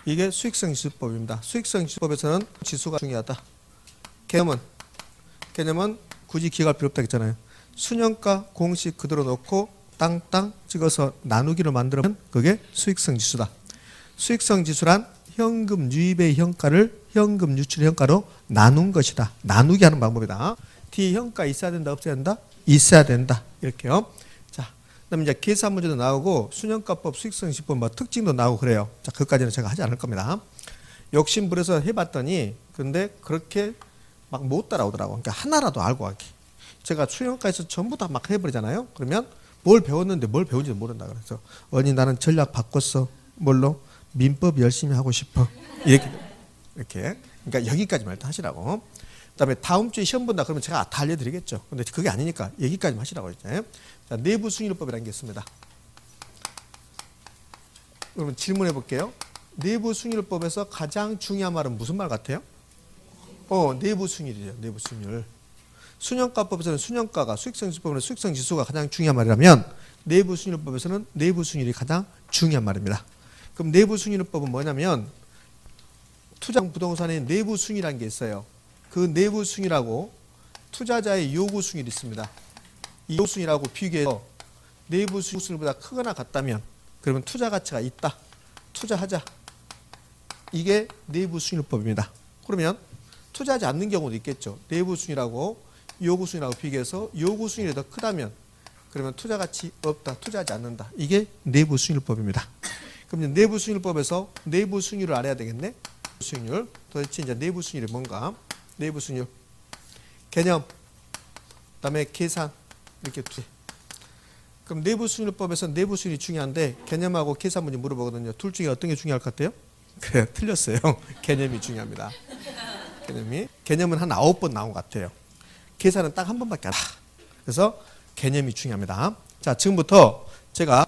이게 수익성 지수법입니다. 수익성 지수법에서는 지수가 중요하다. 개념은 굳이 기억할 필요 없다 했잖아요. 순영가 공식 그대로 놓고 땅땅 찍어서 나누기로 만들면 그게 수익성 지수다. 수익성 지수란 현금 유입의 현가를 현금 유출의 현가로 나눈 것이다. 나누기 하는 방법이다. 뒤에 현가 있어야 된다, 없어야 된다? 있어야 된다. 이렇게요. 자, 그다음에 이제 계산 문제도 나오고 순영가법, 수익성 지수법 뭐 특징도 나오고 그래요. 자, 그것까지는 제가 하지 않을 겁니다. 욕심부려서 해봤더니 근데 그렇게 막 못 따라오더라고. 그러니까 하나라도 알고 가기. 제가 수영과에서 전부 다 막 해버리잖아요. 그러면 뭘 배웠는데 뭘 배운지도 모른다. 그래서 언니 나는 전략 바꿨어. 뭘로? 민법 열심히 하고 싶어. 이렇게. 그러니까 여기까지만 일단 하시라고. 그다음에 다음 주에 시험 본다 그러면 제가 다 알려드리겠죠. 근데 그게 아니니까 여기까지만 하시라고 이제. 자, 내부 순위율법이라는 게 있습니다. 그러면 질문해 볼게요. 내부 순위율법에서 가장 중요한 말은 무슨 말 같아요? 내부 순위율이죠. 내부 순위율. 순영가법에서는 순영가가 수익성 지수법에서는 수익성 지수가 가장 중요한 말이라면 내부 순위율법에서는 내부 순위율이 가장 중요한 말입니다. 그럼 내부 순위율법은 뭐냐면 투자 부동산의 내부 순위라는 게 있어요. 그 내부 순위라고 투자자의 요구 순위가 있습니다. 이 요구 순위라고 비교해서 내부 순위보다 크거나 같다면 그러면 투자 가치가 있다. 투자하자. 이게 내부 순위율법입니다. 그러면 투자하지 않는 경우도 있겠죠. 내부 순위라고 요구 순위라고 비교해서 요구 순위가 더 크다면 그러면 투자 가치 없다. 투자하지 않는다. 이게 내부 순위율법입니다. 그럼 내부 순위율법에서 내부 순위를 알아야 되겠네. 순위율. 도대체 이제 내부 순위율이 뭔가? 내부 순위율. 개념. 그다음에 계산. 이렇게 두 개. 그럼 내부 순위율법에서 내부 순위 중요한데 개념하고 계산 문제 물어보거든요. 둘 중에 어떤 게 중요할 것 같아요? 그래, 틀렸어요. 개념이 중요합니다. 개념은 한 9번 나온 것 같아요. 계산은 딱 한 번밖에 안 돼. 그래서 개념이 중요합니다. 자, 지금부터 제가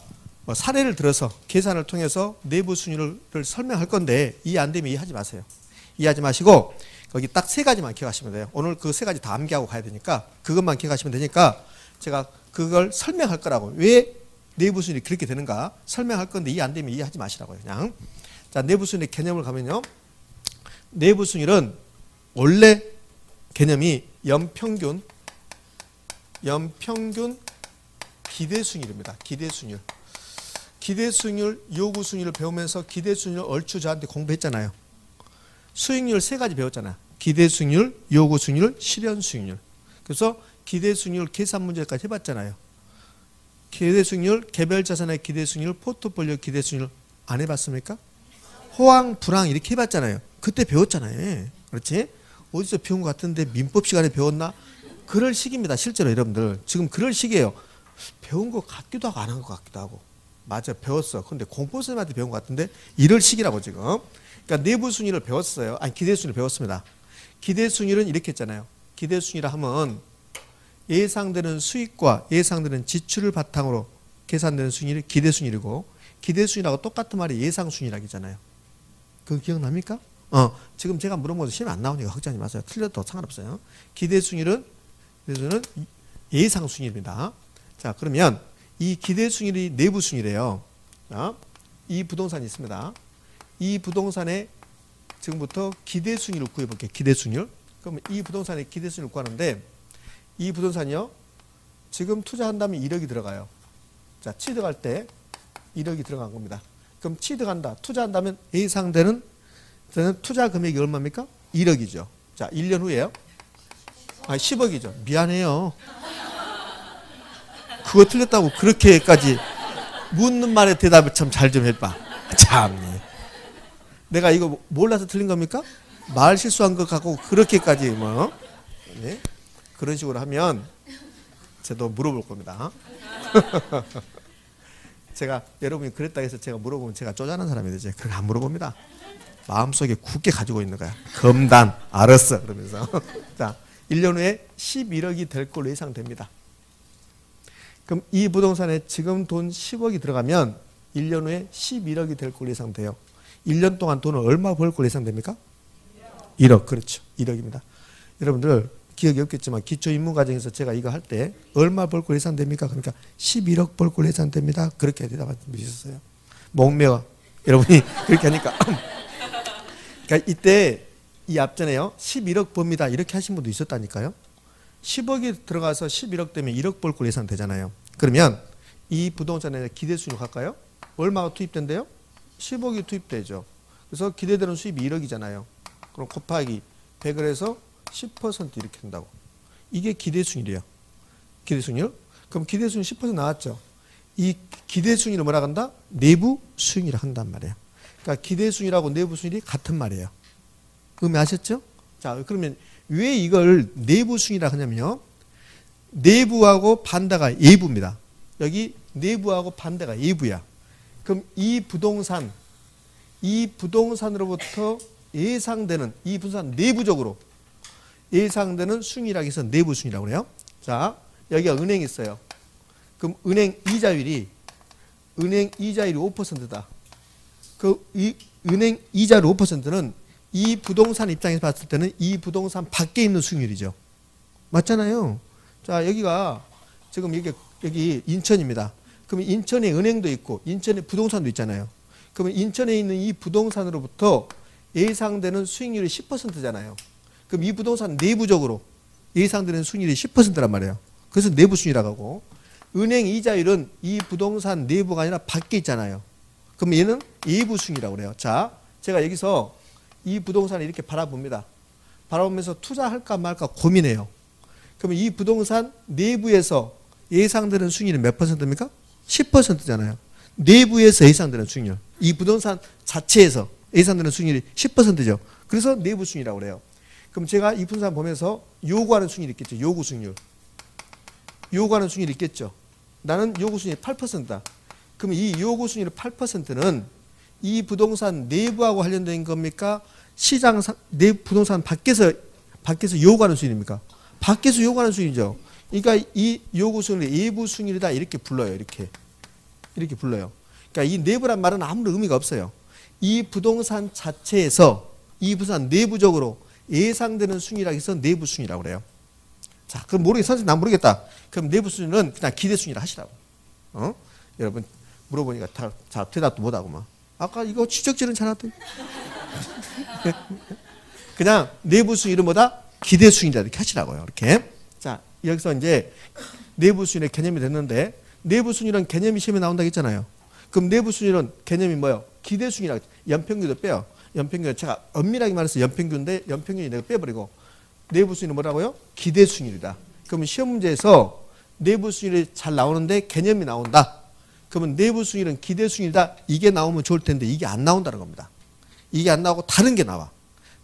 사례를 들어서 계산을 통해서 내부 순위를 설명할 건데 이해 안 되면 이해하지 마세요. 이해하지 마시고 거기 딱 3가지만 기억하시면 돼요. 오늘 그 3가지 다 암기하고 가야 되니까 그것만 기억하시면 되니까 제가 그걸 설명할 거라고. 왜 내부 순위 그렇게 되는가 설명할 건데 이해 안 되면 이해하지 마시라고요. 그냥. 자, 내부 순위 개념을 가면요. 내부 순위는 원래 개념이 연평균 기대순위입니다. 기대순위. 기대순위, 요구순위를 배우면서 기대순위를 얼추 저한테 공부했잖아요. 수익률 3가지 배웠잖아요. 기대순위, 요구순위, 실현순위. 그래서 기대순위 계산 문제까지 해봤잖아요. 기대순위, 개별자산의 기대순위, 포트폴리오 기대순위 안 해봤습니까? 호황, 불황 이렇게 해봤잖아요. 그때 배웠잖아요. 그렇지? 어디서 배운 것 같은데 민법 시간에 배웠나? 그럴 시기입니다. 실제로 여러분들. 지금 그럴 시기예요. 배운 것 같기도 하고 안 한 것 같기도 하고. 맞아, 배웠어. 근데 공포 선생님한테 배운 것 같은데 이럴 시기라고 지금. 그러니까 내부 순위를 배웠어요. 아니, 기대 순위를 배웠습니다. 기대 순위는 이렇게 했잖아요. 기대 순위라 하면 예상되는 수익과 예상되는 지출을 바탕으로 계산되는 순위를 기대 순위이고 기대 순위라고 똑같은 말이 예상 순위라고 하잖아요. 그거 기억납니까? 지금 제가 물어본 것도 시험에 안 나오니까 걱정하지 마세요. 틀려도 상관없어요. 기대 순위는 예상 순위입니다. 자, 그러면 이 기대 순위이 내부 순위래요. 이 부동산이 있습니다. 이 부동산의 지금부터 기대 순위를 구해볼게요. 기대 순위. 그러면 이 부동산의 기대 순위를 구하는데 이 부동산이요. 지금 투자한다면 1억이 들어가요. 자, 취득할 때 1억이 들어간 겁니다. 그럼 취득한다. 투자한다면 예상되는 투자 금액이 얼마입니까? 1억이죠. 자, 1년 후에요. 10억이죠. 미안해요. 그거 틀렸다고 그렇게까지 묻는 말에 대답을 참 잘 좀 해봐. 참. 내가 이거 몰라서 틀린 겁니까? 말 실수한 것 같고 그렇게까지 뭐. 네? 그런 식으로 하면 제가 물어볼 겁니다. 제가 여러분이 그랬다 해서 제가 물어보면 제가 쪼잔한 사람이 되지. 그렇게 안 물어봅니다. 마음속에 굳게 가지고 있는 거야. 검단 알았어 그러면서. 자, 1년 후에 11억이 될 걸로 예상됩니다. 그럼 이 부동산에 지금 돈 10억이 들어가면 1년 후에 11억이 될 걸로 예상돼요. 1년 동안 돈을 얼마 벌 걸로 예상됩니까? 1억. 그렇죠. 1억입니다. 여러분들 기억이 없겠지만 기초인문과정에서 제가 이거 할 때 얼마 벌 걸로 예상됩니까? 그러니까 11억 벌 걸로 예상됩니다. 그렇게 대답한 분이 있었어요. 목매어. 여러분이 그렇게 하니까 그러니까 이때 이 앞전에요. 11억 법니다. 이렇게 하신 분도 있었다니까요. 10억이 들어가서 11억 되면 1억 벌 걸 예상되잖아요. 그러면 이 부동산에 기대수익 갈까요? 얼마가 투입된대요? 10억이 투입되죠. 그래서 기대되는 수입이 1억이잖아요. 그럼 곱하기 100을 해서 10% 이렇게 된다고. 이게 기대수익이에요. 기대수익. 그럼 기대수익 10% 나왔죠. 이 기대수익을 뭐라 한다? 내부 수익이라 한단 말이에요. 그러니까 기대수익이라고 내부 수익이 같은 말이에요. 아셨죠? 자, 그러면 왜 이걸 내부 수익이라 하냐면요. 내부하고 반대가 외부입니다. 여기 내부하고 반대가 외부야. 그럼 이 부동산으로부터 예상되는 이 부동산 내부적으로 예상되는 수익이라고 해서 내부 수익이라고 그래요. 자, 여기가 은행이 있어요. 그럼 은행 이자율이 5%다. 이 은행 이자율 5%는 이 부동산 입장에서 봤을 때는 이 부동산 밖에 있는 수익률이죠. 맞잖아요. 자, 여기가 지금 여기 인천입니다. 그러면 인천에 은행도 있고 인천에 부동산도 있잖아요. 그러면 인천에 있는 이 부동산으로부터 예상되는 수익률이 10%잖아요. 그럼 이 부동산 내부적으로 예상되는 수익률이 10%란 말이에요. 그래서 내부 수익이라고 하고, 은행 이자율은 이 부동산 내부가 아니라 밖에 있잖아요. 그럼 얘는 외부 수익이라고 그래요. 자, 제가 여기서 이 부동산을 이렇게 바라봅니다. 바라보면서 투자할까 말까 고민해요. 그러면 이 부동산 내부에서 예상되는 수익률이 몇 %입니까? 10%잖아요. 내부에서 예상되는 수익률. 이 부동산 자체에서 예상되는 수익률이 10%죠. 그래서 내부 수익이라고 그래요. 그럼 제가 이 부동산 보면서 요구하는 수익률이 있겠죠. 요구 수익률. 요구하는 수익률이 있겠죠. 나는 요구 수익률이 8%다. 그럼 이 요구 수익률 8%는 이 부동산 내부하고 관련된 겁니까? 시장 내 부동산 밖에서 요구하는 수익입니까? 밖에서 요구하는 수익이죠. 그러니까 이 요구 수익률이 외부 수익률이다 이렇게 불러요. 이렇게 불러요. 그러니까 이 내부란 말은 아무런 의미가 없어요. 이 부동산 자체에서 이 부동산 내부적으로 예상되는 수익이라고 해서 내부 수익이라고 그래요. 자, 그럼 선생님 난 모르겠다. 그럼 내부 수익은 그냥 기대 수익이라 하시라고. 여러분 물어보니까 다 대답도 못하고 막. 아까 이거 지적질은 잘하더니. 그냥 내부 수익은 뭐다? 기대 수익이다 이렇게 하시라고요. 이렇게. 자, 여기서 이제 내부 수익의 개념이 됐는데, 내부 수익이라는 개념이 시험에 나온다고 했잖아요. 그럼 내부 수익은 개념이 뭐예요? 기대 수익이라고. 연평균도 빼요. 연평균 제가 엄밀하게 말해서 연평균인데 연평균이 내가 빼버리고, 내부 수익은 뭐라고요? 기대 수익이다. 그러면 시험 문제에서 내부 수익이 잘 나오는데 개념이 나온다. 그러면 내부 수익은 기대 수익이다. 이게 나오면 좋을 텐데 이게 안 나온다는 겁니다. 이게 안 나오고 다른 게 나와.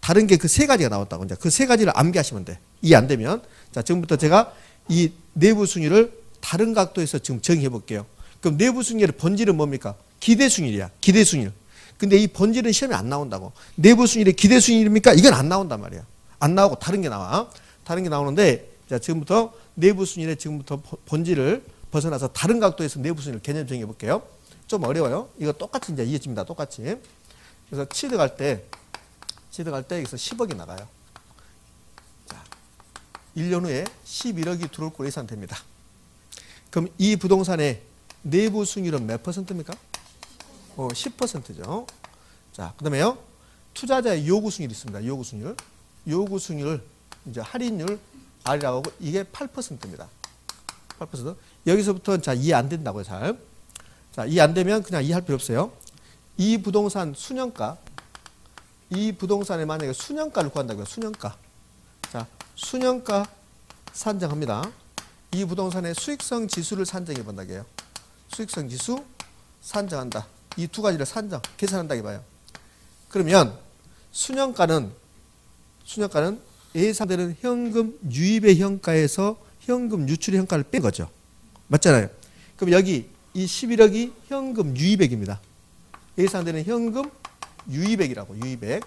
다른 게 그 세 가지가 나왔다고. 이제 그 세 가지를 암기하시면 돼. 이해 안 되면. 자, 지금부터 제가 이 내부 수익을 다른 각도에서 지금 정의해 볼게요. 그럼 내부 수익의 본질은 뭡니까? 기대 수익이야. 기대 수익. 근데 이 본질은 시험에 안 나온다고. 내부 수익의 기대 수익입니까? 이건 안 나온단 말이야. 안 나오고 다른 게 나와. 다른 게 나오는데, 자, 지금부터 내부 수익의 지금부터 본질을 벗어나서 다른 각도에서 내부 수익을 개념 정해 볼게요. 좀 어려워요. 이거 똑같이 이제 이해집니다. 똑같이. 그래서 취득할 때 여기서 10억이 나가요. 자, 1년 후에 11억이 들어올 걸로 예상됩니다. 그럼 이 부동산의 내부 수익률은 몇 %입니까? 10%죠. 자, 그다음에요. 투자자의 요구 수익률이 있습니다. 요구 수익률. 요구 수익률 이제 할인율 R이라고 하고 이게 8%입니다. 8%. 여기서부터 자, 이해 안 된다고요, 잘. 자, 이해 안 되면 그냥 이해할 필요 없어요. 이 부동산 수년가. 이 부동산에 만약에 수년가를 구한다고요. 수년가. 자, 수년가 산정합니다. 이 부동산의 수익성 지수를 산정해 본다고 해요. 수익성 지수 산정한다. 이 두 가지를 계산한다고 해봐요. 그러면 수년가는 예상되는 현금 유입의 현가에서 현금 유출의 현가를 뺀 거죠. 맞잖아요. 그럼 여기 이 11억이 현금 유입액입니다. 예상되는 현금 유입액이라고. 유입액.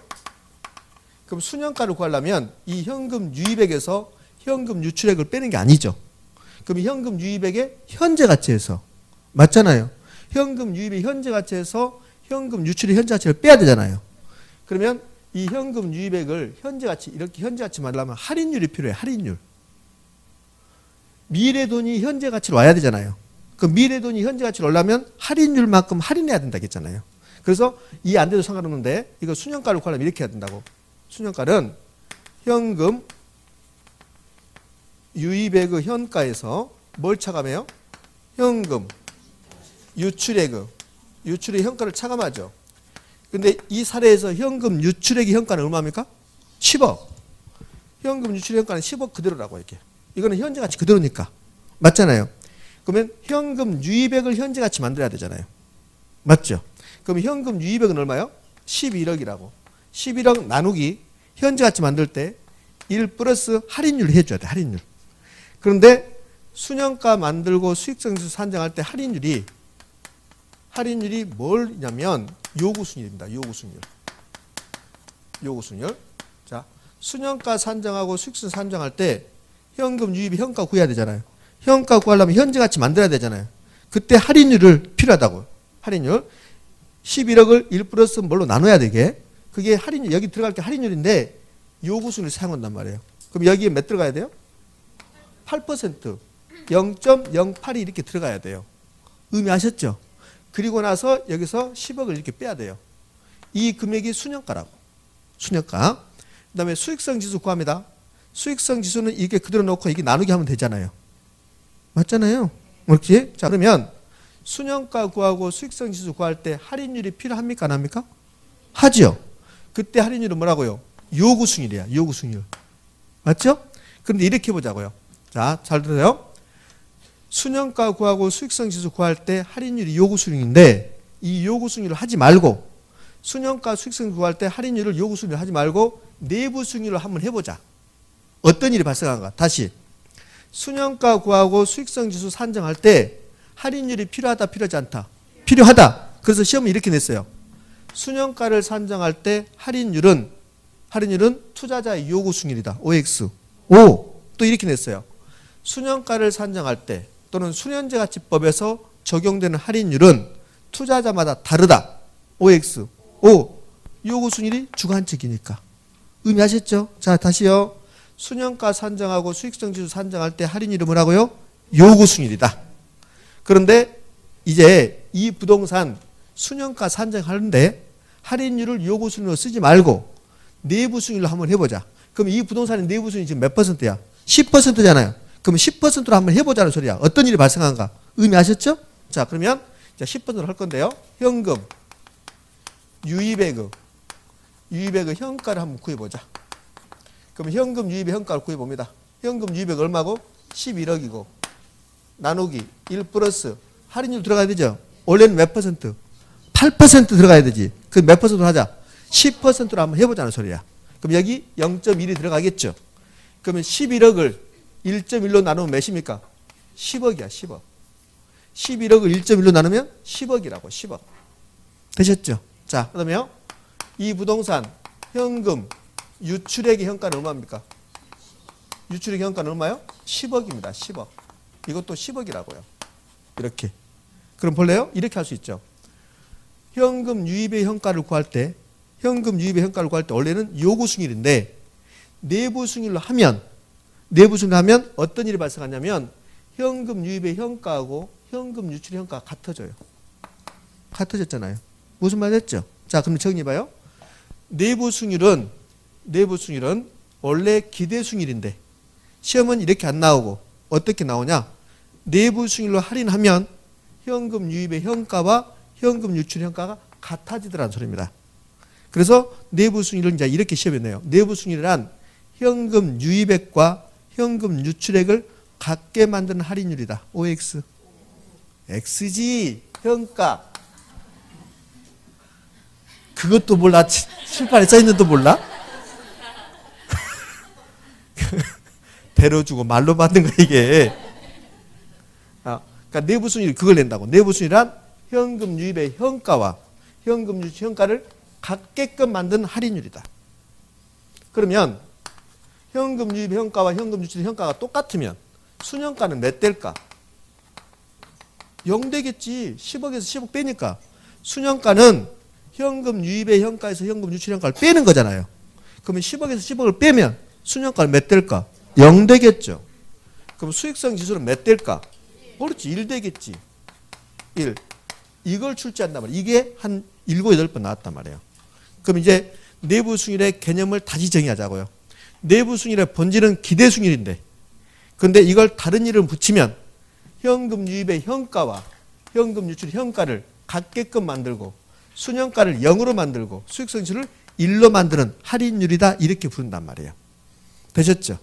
그럼 수년가를 구하려면 이 현금 유입액에서 현금 유출액을 빼는 게 아니죠. 그럼 현금 유입액의 현재 가치에서. 맞잖아요. 현금 유입의 현재 가치에서 현금 유출의 현재 가치를 빼야 되잖아요. 그러면 이 현금 유입액을 현재 가치, 이렇게 현재 가치 말하려면 할인율이 필요해. 할인율. 미래 돈이 현재 가치로 와야 되잖아요. 그 미래 돈이 현재 가치로 오려면 할인율만큼 할인해야 된다고 했잖아요. 그래서 이해 안 돼도 상관없는데 이거 순현가를 구하려면 이렇게 해야 된다고. 순현가는 현금 유입액의 현가에서 뭘 차감해요? 현금 유출액의 현가를 차감하죠. 근데 이 사례에서 현금 유출액의 현가는 얼마입니까? 10억. 현금 유출액 현가는 10억 그대로라고 이렇게. 이거는 현재가치 그대로니까. 맞잖아요. 그러면 현금 유입액을 현재가치 만들어야 되잖아요. 맞죠? 그럼 현금 유입액은 얼마요? 11억이라고. 11억 나누기 현재가치 만들 때 1 플러스 할인율 해줘야 돼. 할인율. 그런데 순현가 만들고 수익성지수 산정할 때 할인율이 뭐냐면 요구순위입니다. 요구순위율. 자, 순현가 산정하고 수익성지수 산정할 때 현금 유입의 현가 구해야 되잖아요. 현가 구하려면 현재가치 만들어야 되잖아요. 그때 할인율을 필요하다고. 할인율 11억을 1 플러스 뭘로 나눠야 되게. 그게 할인율, 여기 들어갈 게 할인율인데 요구순위를 사용한단 말이에요. 그럼 여기에 몇 들어가야 돼요? 8%, 0.08이 이렇게 들어가야 돼요. 의미 아셨죠? 그리고 나서 여기서 10억을 이렇게 빼야 돼요. 이 금액이 순현가라고. 순현가. 그 다음에 수익성 지수 구합니다. 수익성 지수는 이게 그대로 놓고 이게 나누기 하면 되잖아요. 맞잖아요. 그렇지? 자, 그러면 순현가 구하고 수익성 지수 구할 때 할인율이 필요합니까? 안 합니까? 하죠. 그때 할인율은 뭐라고요? 요구순위이야. 요구순위. 맞죠? 그런데 이렇게 보자고요. 자, 잘 들어요. 순현가 구하고 수익성 지수 구할 때 할인율이 요구순위인데 이 요구순위를 하지 말고 순현가 수익성 구할 때 할인율을 요구순위를 하지 말고 내부순위를 한번 해보자. 어떤 일이 발생한가? 다시 순현가 구하고 수익성 지수 산정할 때 할인율이 필요하다 필요하지 않다? 필요하다. 그래서 시험은 이렇게 냈어요. 순현가를 산정할 때 할인율은 투자자의 요구순위이다. OX. 오. 또 이렇게 냈어요. 순현가를 산정할 때 또는 순현재가치법에서 적용되는 할인율은 투자자마다 다르다. OX. 오. 요구순위이 주관적이니까. 의미하셨죠? 자, 다시요. 순현가 산정하고 수익성지수 산정할 때 할인율은 뭐라고요? 요구순위이다. 그런데 이제 이 부동산 순현가 산정하는데 할인율을 요구순위로 쓰지 말고 내부순위로 한번 해보자. 그럼 이 부동산의 내부순위 지금 몇 %야? 10%잖아요. 그럼 10%로 한번 해보자는 소리야. 어떤 일이 발생한가? 의미하셨죠? 자, 그러면 10%로 할 건데요. 현금 유입액의 현가를 한번 구해보자. 그럼 현금 유입의 현가를 구해봅니다. 현금 유입액 얼마고? 11억이고 나누기 1 플러스 할인율 들어가야 되죠? 원래는 몇 %? 8% 들어가야 되지. 그 몇 %로 하자? 10%로 한번 해보자는 소리야. 그럼 여기 0.1이 들어가겠죠? 그러면 11억을 1.1로 나누면 몇입니까? 10억이야, 10억. 11억을 1.1로 나누면 10억이라고, 10억. 되셨죠? 자, 그 다음에요. 이 부동산 현금 유출액의 현가는 얼마입니까? 유출액의 현가는 얼마요? 10억입니다. 10억. 이것도 10억이라고요. 이렇게. 그럼 볼래요? 이렇게 할 수 있죠. 현금 유입의 현가를 구할 때 원래는 요구순위인데 내부순위로 하면 어떤 일이 발생하냐면 현금 유입의 현가하고 현금 유출의 현가가 같아져요. 같아졌잖아요. 무슨 말 했죠? 자, 그럼 정리해봐요. 내부순위는 원래 기대순위인데 시험은 이렇게 안 나오고 어떻게 나오냐? 내부순위로 할인하면 현금 유입의 현가와 현금 유출의 현가가 같아지더라는 소리입니다. 그래서 내부순위를 이제 이렇게 시험에 내요. 내부순위란 현금 유입액과 현금 유출액을 같게 만드는 할인율이다. OX. X지. 현가. 그것도 몰라. 칠판에 써있는도 몰라? 데려주고 말로 만든 거 이게. 그러니까 내부순위 그걸 낸다고. 내부순위란 현금 유입의 현가와 현금 유출 현가를 같게끔 만든 할인율이다. 그러면 현금 유입 현가와 현금 유출 현가가 똑같으면 순현가는 몇 될까? 0 되겠지. 10억에서 10억 빼니까. 순현가는 현금 유입의 현가에서 현금 유출 현가를 빼는 거잖아요. 그러면 10억에서 10억을 빼면 순현가는 몇 될까? 0 되겠죠. 그럼 수익성 지수는 몇 될까? 모르지. 1 되겠지. 1. 이걸 출제한단 말이야. 이게 한 7, 8번 나왔단 말이에요. 그럼 이제 내부 수익률의 개념을 다시 정의하자고요. 내부 수익률의 본질은 기대 수익률인데, 근데 이걸 다른 이름 붙이면 현금 유입의 현가와 현금 유출의 현가를 같게끔 만들고 순현가를 0으로 만들고 수익성 지수를 1로 만드는 할인율이다, 이렇게 부른단 말이에요. 되셨죠?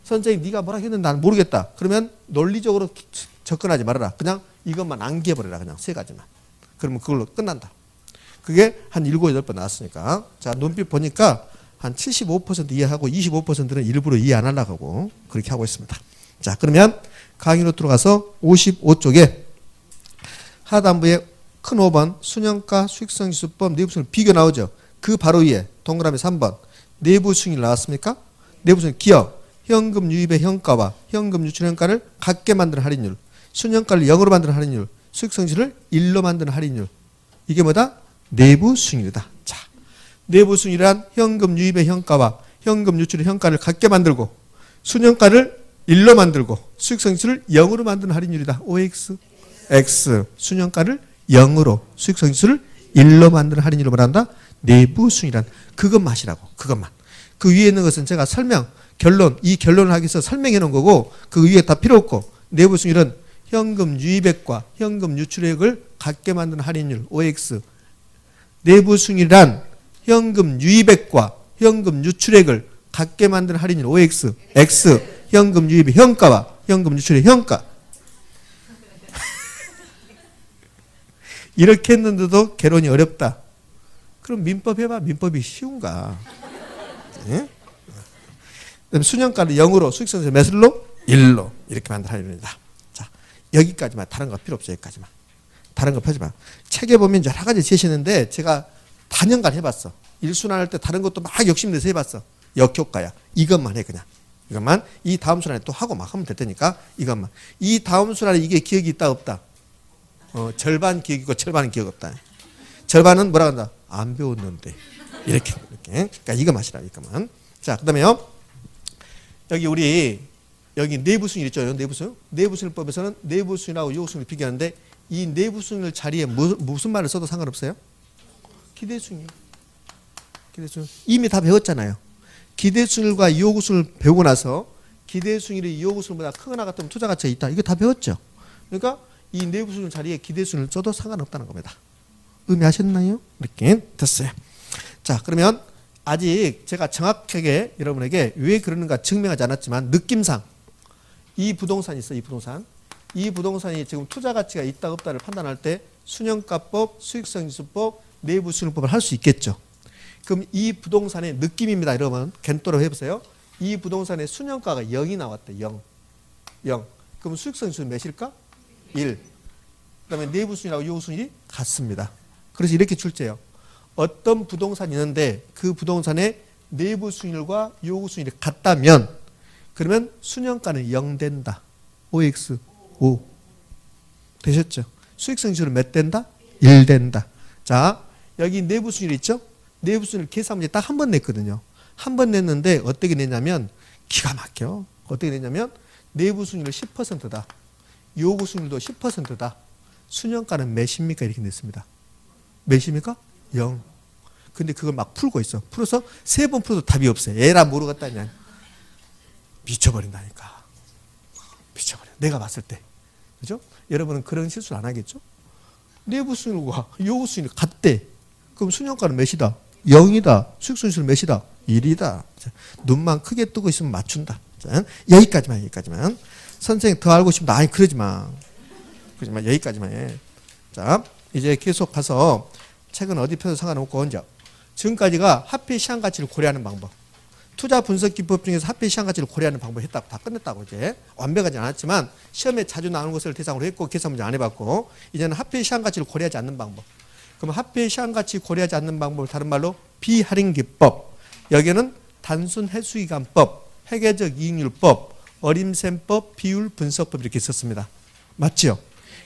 선생님 네가 뭐라 했는데 나는 모르겠다. 그러면 논리적으로 접근하지 말아라. 그냥 이것만 암기해버려라. 그냥 세 가지만. 그러면 그걸로 끝난다. 그게 한 7, 8번 나왔으니까. 자, 눈빛 보니까 한 75% 이해하고 25%는 일부러 이해 안 하려고 하고 그렇게 하고 있습니다. 자, 그러면 강의로 들어가서 55쪽에 하단부에 큰 5번 순현가 수익성지수법 내부 수익률 비교 나오죠. 그 바로 위에 동그라미 3번 내부 수익률 나왔습니까? 내부 수익률 기업 현금 유입의 현가와 현금 유출 현가를 같게 만드는 할인율, 순현가를 0으로 만드는 할인율, 수익성지수를 1로 만드는 할인율. 이게 뭐다? 내부 수익률이다. 자, 내부 수익률이란 현금 유입의 현가와 현금 유출의 현가를 같게 만들고 순현가를 1로 만들고 수익성지수를 0으로 만드는 할인율이다. OX, X. 순현가를 0으로 수익성지수를 1로 만드는 할인율을 말한다. 내부 수익률이란 그것만 하시라고. 그것만. 그 위에 있는 것은 제가 설명, 결론, 이 결론을 하기 위해서 설명해 놓은 거고 그 위에 다 필요 없고 내부 수익률은 현금 유입액과 현금 유출액을 같게 만드는 할인율 OX. 내부 수익률이란 현금 유입액과 현금 유출액을 같게 만드는 할인율 OX. X. 현금 유입의 현가와 현금 유출의 현가. 이렇게 했는데도 개론이 어렵다. 그럼 민법 해봐. 민법이 쉬운가? 예? 순현가를 0으로 수익성지수 몇으로? 1로 이렇게 만든 할인율이다. 자, 여기까지만. 다른 거 필요 없어. 여기까지만. 다른 거 펴지 마. 책에 보면 여러 가지 제시했는데 제가 단연간 해봤어. 일순환할 때 다른 것도 막 욕심내서 해봤어. 역효과야. 이것만 해 그냥. 이것만. 이 다음 순환에 또 하고 막 하면 될 테니까 이것만. 이 다음 순환에 이게 기억이 있다 없다? 절반 기억이고 절반은 기억 없다. 절반은 뭐라 한다? 안 배웠는데. 이렇게. 그러니까 이거 마시라. 이거만. 자, 그 다음에요. 여기 내부 수익률 있죠. 내부 수익률. 내부 수익률법에서는 내부 수익률하고 요구 수익률을 비교하는데 이 내부 수익률 자리에 무슨 말을 써도 상관없어요? 기대 수익률. 기대 수익률. 이미 다 배웠잖아요. 기대 수익률과 요구 수익률을 배우고 나서 기대 수익률이 요구 수익률보다 크거나 같으면 투자 가치가 있다. 이거 다 배웠죠. 그러니까 이 내부 수익률 자리에 기대 수익률을 써도 상관없다는 겁니다. 의미하셨나요? 이렇게 됐어요. 자, 그러면 아직 제가 정확하게 여러분에게 왜 그러는가 증명하지 않았지만 느낌상 이 부동산이 있어. 이 부동산. 이 부동산이 지금 투자 가치가 있다 없다를 판단할 때 순현가법, 수익성지수법, 내부 수익률법을 할 수 있겠죠. 그럼 이 부동산의 느낌입니다. 여러분 겐토로 해보세요. 이 부동산의 순현가가 0이 나왔대. 0. 그럼 수익성지수는 몇일까? 1. 그 다음에 내부 수익률하고 요구 수익률이 같습니다. 그래서 이렇게 출제해요. 어떤 부동산이 있는데 그 부동산의 내부 수익률과 요구 수익률이 같다면 그러면 순현가는 0 된다. OX 5. 되셨죠? 수익성지수는 몇 된다? 1 된다. 자, 여기 내부 수익률 있죠? 내부 수익률 계산 문제 딱 한 번 냈거든요. 한 번 냈는데 어떻게 냈냐면 기가 막혀. 어떻게 냈냐면 내부 수익률 10%다. 요구 수익률도 10%다. 순현가는 몇입니까? 이렇게 냈습니다. 몇입니까? 0. 근데 그걸 막 풀고 있어. 풀어서 3번 풀어도 답이 없어요. 에라 모르겠다냐. 미쳐버린다니까. 미쳐버려. 내가 봤을 때. 그죠? 여러분은 그런 실수를 안 하겠죠? 내부 수익률과 요구 수익률이 같대. 그럼 순현가는 몇이다? 0이다. 수익성지수는 몇이다? 1이다. 눈만 크게 뜨고 있으면 맞춘다. 자, 여기까지만. 선생님 더 알고 싶으면 아니 그러지 마. 여기까지만 해. 자, 이제 계속 가서 책은 어디 펴도 상관없고 언제 지금까지가 화폐 시장 가치를 고려하는 방법. 투자 분석 기법 중에서 화폐 시장 가치를 고려하는 방법 했다고 다 끝냈다고 이제 완벽하지 않았지만 시험에 자주 나오는 것을 대상으로 했고 계산 문제 안 해봤고 이제는 화폐 시장 가치를 고려하지 않는 방법. 그럼 화폐 시장 가치 고려하지 않는 방법을 다른 말로 비할인 기법. 여기는 단순 해수기간법, 회계적 이익률법, 어림셈법, 비율 분석법 이렇게 있었습니다. 맞죠?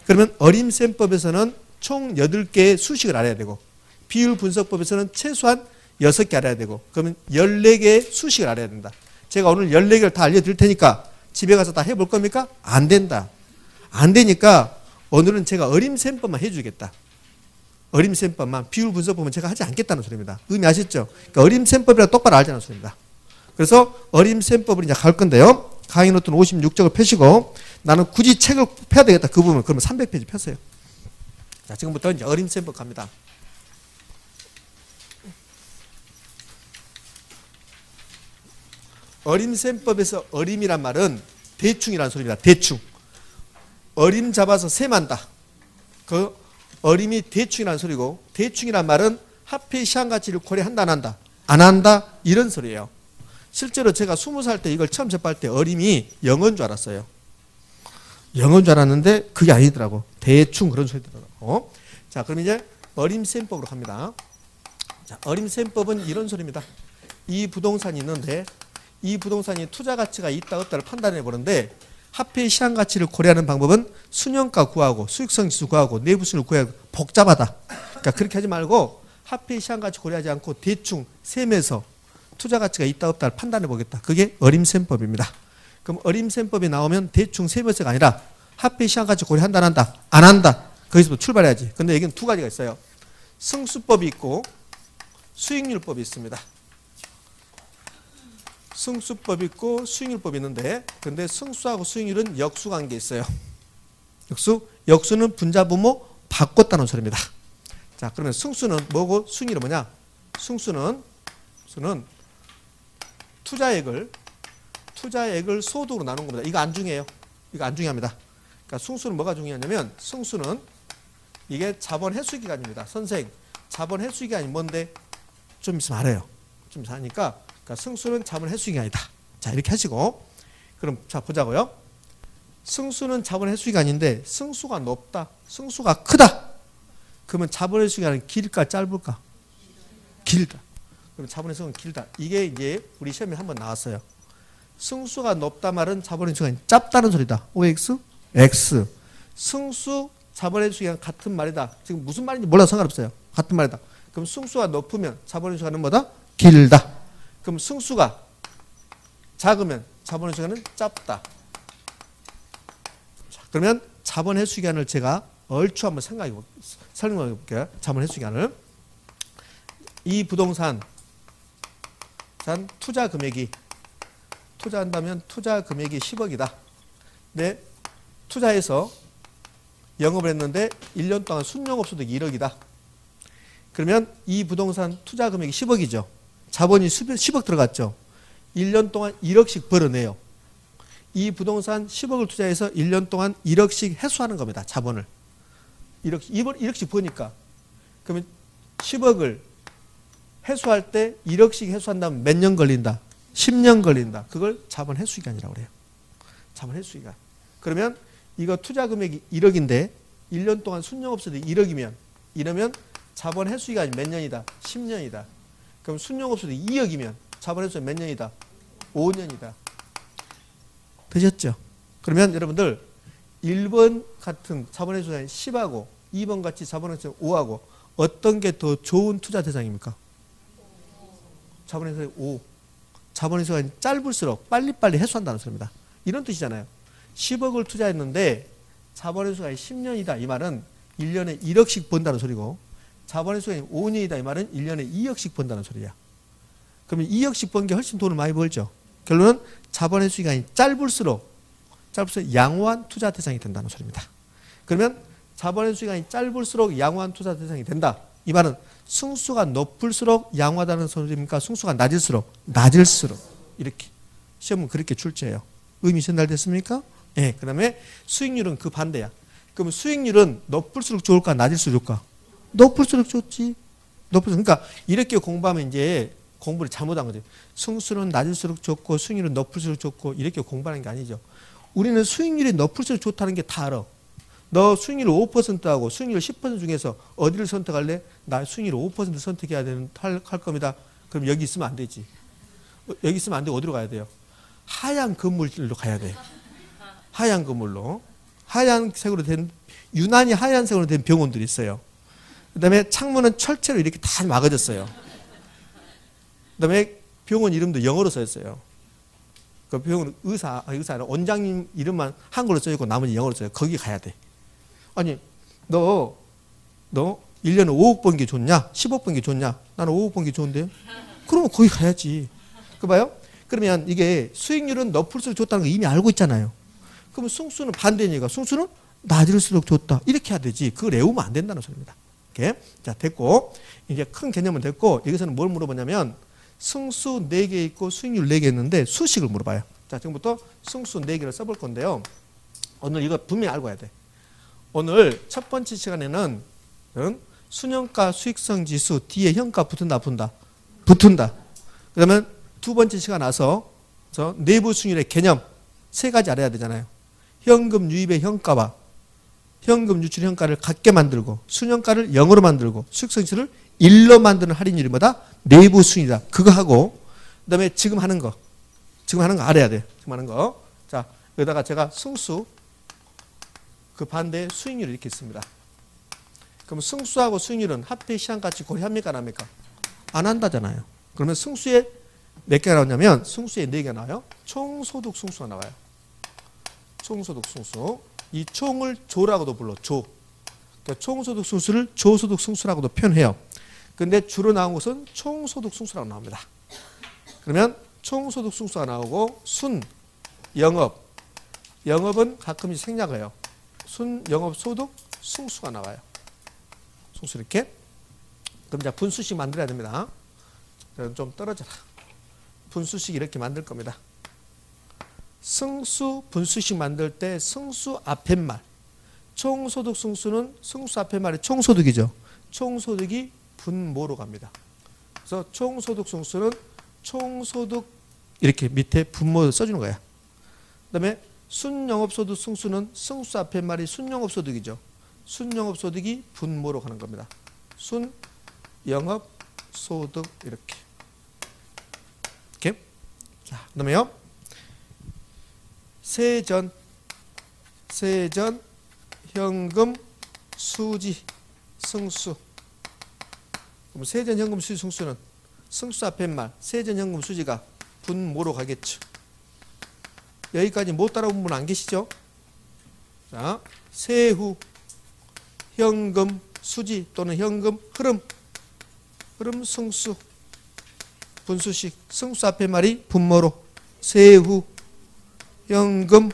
그러면 어림셈법에서는 총 8개의 수식을 알아야 되고 비율 분석법에서는 최소한 6개 알아야 되고 그러면 14개의 수식을 알아야 된다. 제가 오늘 14개를 다 알려드릴 테니까 집에 가서 다 해볼 겁니까? 안 된다. 안 되니까 오늘은 제가 어림셈법만 해주겠다. 어림셈법만 비율 분석법은 제가 하지 않겠다는 소리입니다. 의미 아시죠? 그러니까 어림셈법이라 똑바로 알자는 소리입니다. 그래서 어림셈법을 이제 갈 건데요. 강의 노트는 56쪽을 펴시고 나는 굳이 책을 펴야 되겠다. 그 부분 그러면 300페이지 펴세요. 자, 지금부터 이제 어림셈법 갑니다. 어림셈법에서 어림이란 말은 대충이라는 소리입니다. 대충. 어림 잡아서 셈한다. 그 어림이 대충이라는 소리고 대충이란 말은 합의 시한가치를 고려한다 안 한다? 안 한다? 이런 소리예요. 실제로 제가 20살 때 이걸 처음 접할 때 어림이 영어인 줄 알았어요. 영어인 줄 알았는데 그게 아니더라고. 대충 그런 소리더라고. 자, 그럼 이제 어림셈법으로 갑니다. 자, 어림셈법은 이런 소리입니다. 이 부동산이 있는데 이 부동산이 투자 가치가 있다 없다를 판단해 보는데 합의 시한가치를 고려하는 방법은 순영가 구하고 수익성 지수 구하고 내부 순위를 구하고 복잡하다. 그러니까 그렇게 하지 말고 합의 시한가치 고려하지 않고 대충 셈에서 투자 가치가 있다 없다를 판단해 보겠다. 그게 어림셈법입니다. 그럼 어림셈법이 나오면 대충 셈에서가 아니라 합의 시한가치 고려한다 안 한다? 안 한다. 거기서부터 출발해야지. 근데 여기는 두 가지가 있어요. 승수법이 있고 수익률법이 있습니다. 승수법이 있고 수익률법이 있는데 근데 승수하고 수익률은 역수관계 있어요. 역수는 분자분모 바꿨다는 소리입니다. 자, 그러면 승수는 뭐고 수익률은 뭐냐? 승수는 투자액을 소득으로 나눈 겁니다. 이거 안 중요해요. 이거 안 중요합니다. 그러니까 승수는 뭐가 중요하냐면 승수는 이게 자본 회수 기간입니다. 선생, 자본 회수 기간이 뭔데? 좀 있으면 알아요. 좀 있으면 하니까 그러니까 승수는 자본 회수 기간이다. 자, 이렇게 하시고 그럼 자 보자고요. 승수는 자본 회수 기간인데 승수가 높다. 승수가 크다. 그러면 자본 회수 기간은 길까 짧을까? 길다. 그럼 자본 회수 기간은 길다. 이게 이제 우리 시험에 한번 나왔어요. 승수가 높다 말은 자본 회수 기간이 짧다는 소리다. OX? X. 승수 자본 회수 기간 같은 말이다. 지금 무슨 말인지 몰라도 상관없어요. 같은 말이다. 그럼 승수가 높으면 자본 회수 기간은 뭐다? 길다. 그럼 승수가 작으면 자본 회수 기간은 짧다. 자, 그러면 자본 회수 기간을 제가 얼추 한번 설명해 볼게요. 자본 회수 기간을. 이 부동산 투자 금액이 투자한다면 투자 금액이 10억이다. 네, 투자해서 영업을 했는데 1년 동안 순영업소득이 1억이다. 그러면 이 부동산 투자 금액이 10억이죠. 자본이 10억 들어갔죠. 1년 동안 1억씩 벌어내요. 이 부동산 10억을 투자해서 1년 동안 1억씩 회수하는 겁니다. 자본을. 1억씩 버니까. 그러면 10억을 회수할 때 1억씩 회수한다면 몇 년 걸린다? 10년 걸린다. 그걸 자본 회수기간이라고 그래요. 자본 회수기간. 그러면 이거 투자 금액이 1억인데 1년 동안 순영업소득이 1억이면 이러면 자본 회수기간이 몇 년이다? 10년이다. 그럼 순영업소득이 2억이면 자본 회수가 몇 년이다? 5년이다. 되셨죠? 그러면 여러분들 1번 같은 자본 회수기간이 10하고 2번 같이 자본 회수기간이 5하고 어떤 게 더 좋은 투자 대상입니까? 자본 회수기간이 5. 자본 회수기간이 짧을수록 빨리빨리 회수한다는 소리입니다. 이런 뜻이잖아요. 10억을 투자했는데 자본 회수기간이 10년이다. 이 말은 1년에 1억씩 번다는 소리고 자본 회수기간이 5년이다. 이 말은 1년에 2억씩 번다는 소리야. 그러면 2억씩 번 게 훨씬 돈을 많이 벌죠. 결론은 자본 회수기간이 짧을수록 양호한 투자 대상이 된다는 소리입니다. 그러면 자본 회수기간이 짧을수록 양호한 투자 대상이 된다. 이 말은 승수가 높을수록 양호하다는 소리입니까? 승수가 낮을수록 이렇게 시험은 그렇게 출제해요. 의미 전달됐습니까? 예. 그다음에 수익률은 그 반대야. 그러면 수익률은 높을수록 좋을까 낮을수록 좋을까? 높을수록 좋지. 그러니까 이렇게 공부하면 이제 공부를 잘못한 거지. 승수는 낮을수록 좋고 수익률은 높을수록 좋고 이렇게 공부하는 게 아니죠. 우리는 수익률이 높을수록 좋다는 게 다 알아. 너 수익률 5%하고 수익률 10% 중에서 어디를 선택할래? 나 수익률 5% 선택해야 할 겁니다. 그럼 여기 있으면 안 되지. 여기 있으면 안 되고 어디로 가야 돼요? 하얀 건물로 가야 돼. 하얀 건물로. 하얀색으로 된, 유난히 하얀색으로 된 병원들이 있어요. 그 다음에 창문은 철제로 이렇게 다 막아졌어요. 그 다음에 병원 이름도 영어로 써 있어요. 그 병원 의사 아니라 원장님 이름만 한글로 써 있고 나머지 영어로 써요. 거기 가야 돼. 아니, 너 1년에 5억 번 게 좋냐? 10억 번 게 좋냐? 나는 5억 번 게 좋은데요? 그러면 거기 가야지. 그 봐요? 그러면 이게 수익률은 높을수록 좋다는 거 이미 알고 있잖아요. 그러면 승수는 반대니까 승수는 낮을수록 좋다. 이렇게 해야 되지. 그걸 외우면 안 된다는 소리입니다. 이렇게. 자, 됐고. 이제 큰 개념은 됐고, 여기서는 뭘 물어보냐면 승수 4개 있고 수익률 4개 있는데 수식을 물어봐요. 자, 지금부터 승수 4개를 써볼 건데요. 오늘 이거 분명히 알고 해야 돼. 오늘 첫 번째 시간에는 순현가 수익성 지수 뒤에 현가 붙은다, 안 붙는다? 붙은다. 그러면 두 번째 시간 와서 내부 수익률의 개념 3가지 알아야 되잖아요. 현금 유입의 현가와 현금 유출 현가를 같게 만들고 순현가를 0으로 만들고 수익성 지수를 1로 만드는 할인율이 뭐다? 내부 수익이다. 그거 하고 그다음에 지금 하는 거 알아야 돼. 지금 하는 거. 자, 여기다가 제가 승수 그 반대 수익률을 이렇게 있습니다. 그럼 승수하고 수익률은 합계 시한가치 고려합니까? 안 합니까? 안 한다잖아요. 그러면 승수에 몇 개가 나오냐면 승수에 4개가 나와요. 총소득 승수가 나와요. 총소득 승수. 이 총을 조라고도 불러. 조. 그러니까 총소득 승수를 조소득 승수라고도 표현해요. 근데 주로 나온 것은 총소득 승수라고 나옵니다. 그러면 총소득 승수가 나오고 순, 영업. 영업은 가끔씩 생략해요. 순, 영업, 소득, 승수가 나와요. 승수 이렇게. 그럼 이제 분수식 만들어야 됩니다. 좀 떨어져라. 분수식 이렇게 만들 겁니다. 승수 분수식 만들 때 승수 앞에 말. 총소득 승수는 승수 앞에 말이 총소득이죠. 총소득이 분모로 갑니다. 그래서 총소득 승수는 총소득 이렇게 밑에 분모 써주는 거야. 그 다음에 순영업소득 승수는 승수 앞에 말이 순영업소득이죠. 순영업소득이 분모로 가는 겁니다. 순영업소득 이렇게. 이렇게. 자, 그 다음에요. 세전, 현금, 수지, 승수. 그럼 세전, 현금, 수지, 승수는 승수 앞에 말, 세전, 현금, 수지가 분모로 가겠죠. 여기까지 못 따라온 분 안 계시죠? 자, 세후, 현금, 수지 또는 현금, 흐름 승수, 분수식, 승수 앞에 말이 분모로 세후, 현금,